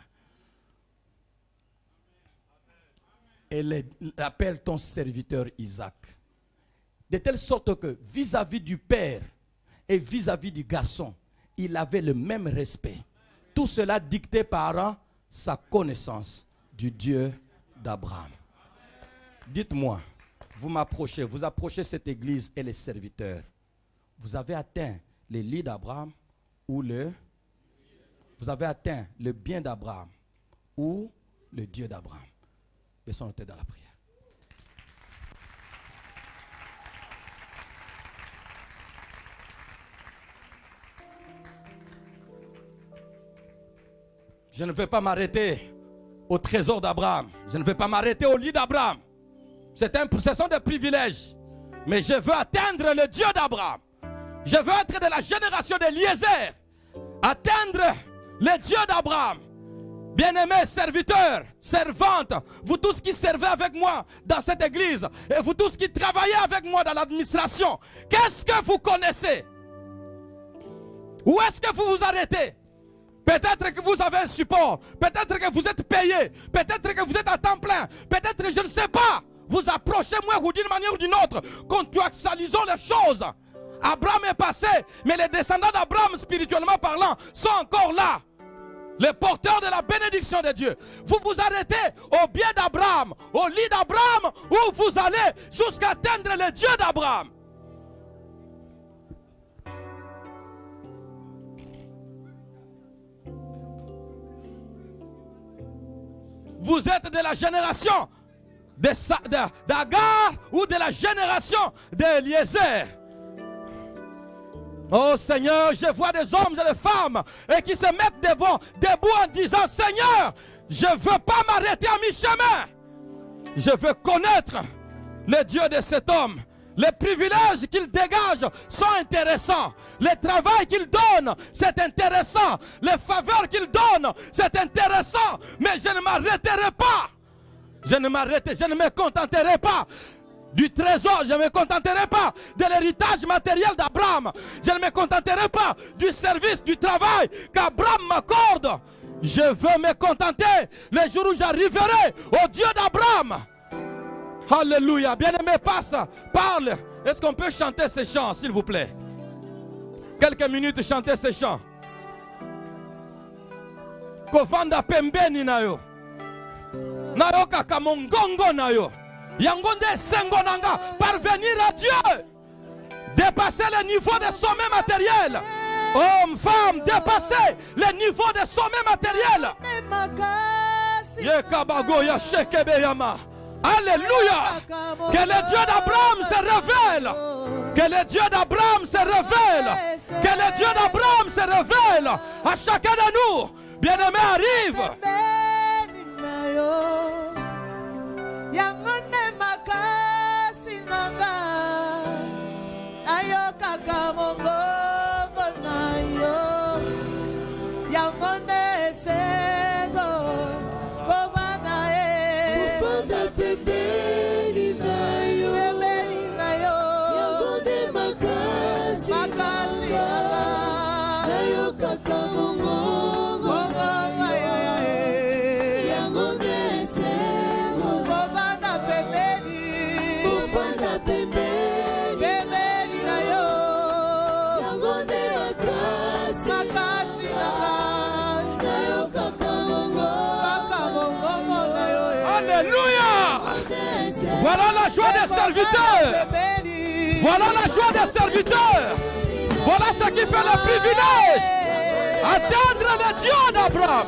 Et appelle ton serviteur Isaac. De telle sorte que vis-à-vis du père et vis-à-vis du garçon, il avait le même respect. Tout cela dicté par sa connaissance du Dieu d'Abraham. Dites-moi, vous approchez cette église et les serviteurs. Vous avez atteint les lits d'Abraham ou vous avez atteint le bien d'Abraham ou le Dieu d'Abraham. Baissons nos têtes dans la prière. Je ne vais pas m'arrêter au trésor d'Abraham. Je ne vais pas m'arrêter au lit d'Abraham. Ce sont des privilèges. Mais je veux atteindre le Dieu d'Abraham. Je veux être de la génération d'Eliezer. Atteindre le Dieu d'Abraham. Bien-aimés serviteurs, servantes, vous tous qui servez avec moi dans cette église et vous tous qui travaillez avec moi dans l'administration, qu'est-ce que vous connaissez? Où est-ce que vous vous arrêtez? Peut-être que vous avez un support, peut-être que vous êtes payé, peut-être que vous êtes à temps plein, peut-être que je ne sais pas. Vous approchez moi ou d'une manière ou d'une autre, contextualisons les choses. Abraham est passé, mais les descendants d'Abraham, spirituellement parlant, sont encore là. Les porteurs de la bénédiction de Dieu. Vous vous arrêtez au pied d'Abraham, au lit d'Abraham, où vous allez jusqu'à atteindre le Dieu d'Abraham. Vous êtes de la génération d'Agar ou de la génération d'Eliezer. Oh Seigneur, je vois des hommes et des femmes qui se mettent debout en disant: Seigneur, je ne veux pas m'arrêter à mi-chemin. Je veux connaître le Dieu de cet homme. Les privilèges qu'il dégage sont intéressants. Le travail qu'il donne, c'est intéressant. Les faveurs qu'il donne, c'est intéressant. Mais je ne m'arrêterai pas. Je ne me contenterai pas du trésor, je ne me contenterai pas de l'héritage matériel d'Abraham. Je ne me contenterai pas du service, du travail qu'Abraham m'accorde. Je veux me contenter le jour où j'arriverai au Dieu d'Abraham. Alléluia. Bien-aimé, parle. Est-ce qu'on peut chanter ces chants, s'il vous plaît? Quelques minutes, chanter ces chants. Kovanda pembeni nayo. Nayo kakamongongo nayo. Yangonde sengonanga, parvenir à Dieu, dépasser le niveau des sommets matériels. Hommes, femmes, dépasser le niveau des sommets matériels. Alléluia. Que le Dieu d'Abraham se révèle. Que le Dieu d'Abraham se révèle. Que le Dieu d'Abraham se révèle à chacun de nous. Bien-aimé, arrive. Yangone makasi nanga ayo kaka mongongo nayo yangone sengo kobana e Kufanda pembeni nayo yangone makasi nanga ayo kaka mongongo yangone sengo Alléluia. Voilà la joie des serviteurs. Voilà la joie des serviteurs. Voilà ce qui fait le privilège. Atteindre le Dieu d'Abraham.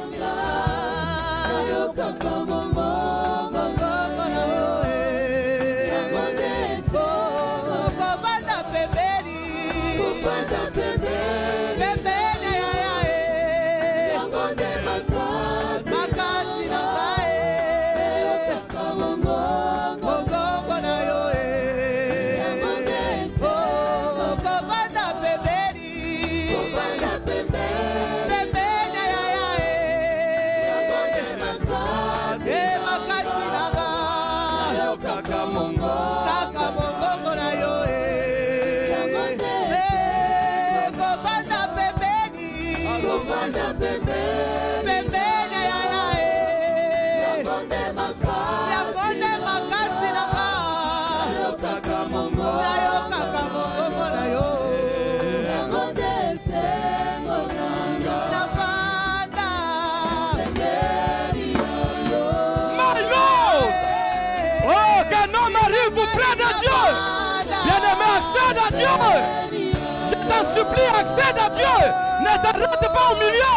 Accède à Dieu. Je t'en supplie, accède à Dieu. Ne t'arrête pas au milieu.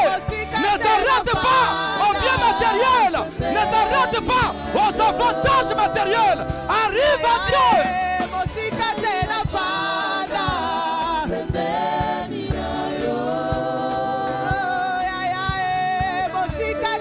Ne t'arrête pas au bien matériel. Ne t'arrête pas aux avantages matériels. Arrive à Dieu. Musika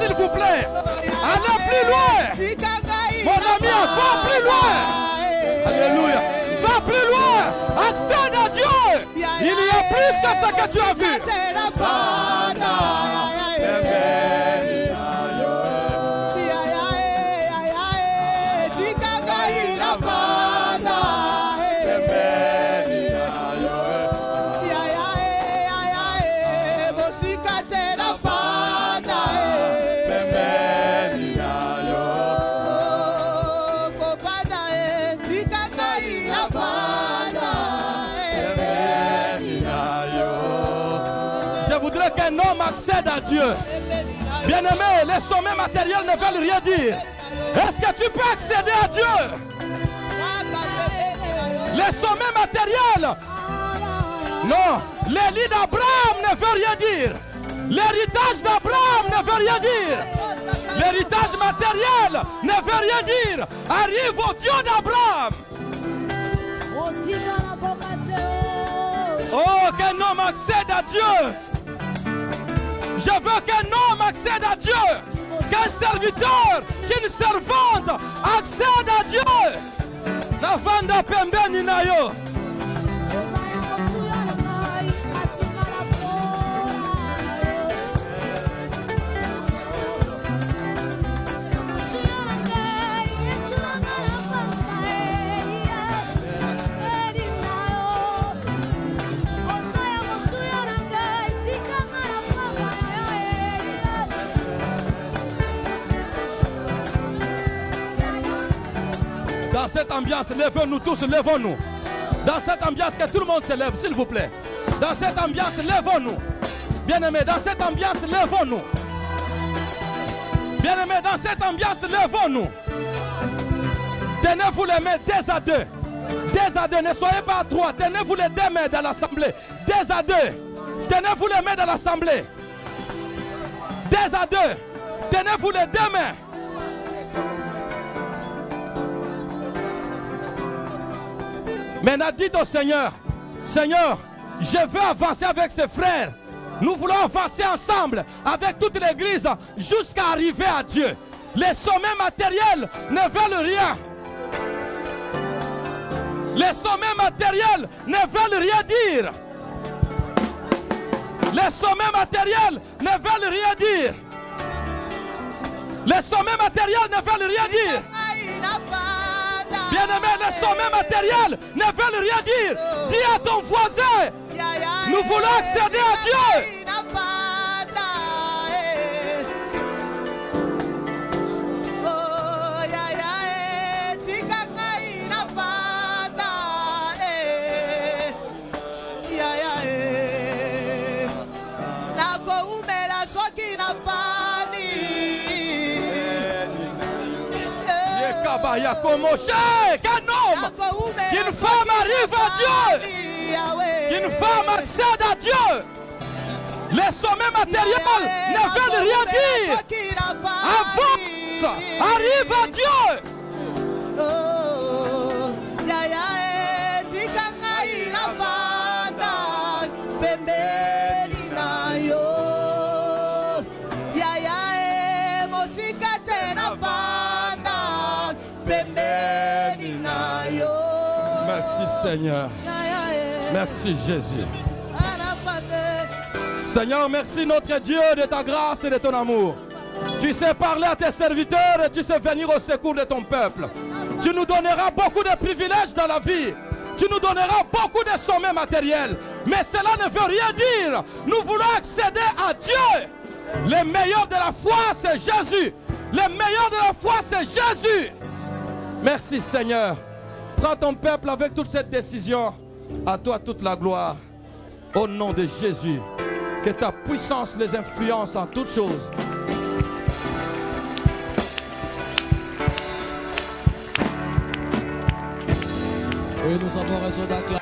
s'il vous plaît. Allez plus loin. Mon ami, va plus loin. Alléluia. Va plus loin. Accède à Dieu. Il y a plus que ce que tu as vu. Qu'un homme accède à Dieu. Bien-aimé, les sommets matériels ne veulent rien dire. Est-ce que tu peux accéder à Dieu? Les sommets matériels, non. Les lits d'Abraham ne veut rien dire. L'héritage d'Abraham ne veut rien dire. L'héritage matériel ne veut rien dire. Arrive au Dieu d'Abraham. Oh, qu'un homme accède à Dieu. Je veux qu'un homme accède à Dieu, qu'un serviteur, qu'une servante accède à Dieu. Navanda pembeni nayo. Dans cette ambiance, levons-nous tous, levons-nous. Dans cette ambiance, que tout le monde se lève, s'il vous plaît. Dans cette ambiance, levons-nous. Bien-aimés, dans cette ambiance, levons-nous. Bien-aimés, dans cette ambiance, levons-nous. Tenez-vous les mains deux à deux. Deux à deux, ne soyez pas à trois. Tenez-vous les deux mains dans l'assemblée. Deux à deux. Tenez-vous les mains dans l'assemblée. Deux à deux. Tenez-vous les deux mains. Maintenant, dites au Seigneur, Seigneur, je veux avancer avec ses frères. Nous voulons avancer ensemble avec toute l'église jusqu'à arriver à Dieu. Les sommets matériels ne veulent rien. Les sommets matériels ne veulent rien dire. Les sommets matériels ne veulent rien dire. Les sommets matériels ne veulent rien dire. Bien-aimés, les sommets matériels ne veulent rien dire. Dis à ton voisin, nous voulons accéder à Dieu. Qu'un homme, qu'une femme arrive à Dieu, qu'une femme accède à Dieu. Les sommets matériels ne veulent rien dire. Avance, arrive à Dieu. Merci Seigneur. Merci Jésus. Seigneur, merci notre Dieu de ta grâce et de ton amour. Tu sais parler à tes serviteurs et tu sais venir au secours de ton peuple. Tu nous donneras beaucoup de privilèges dans la vie. Tu nous donneras beaucoup de sommets matériels. Mais cela ne veut rien dire. Nous voulons accéder à Dieu. Le meilleur de la foi, c'est Jésus. Le meilleur de la foi, c'est Jésus. Merci Seigneur. Prends ton peuple avec toute cette décision. À toi toute la gloire. Au nom de Jésus. Que ta puissance les influence en toutes choses. Et nous avons raison d'acclamer.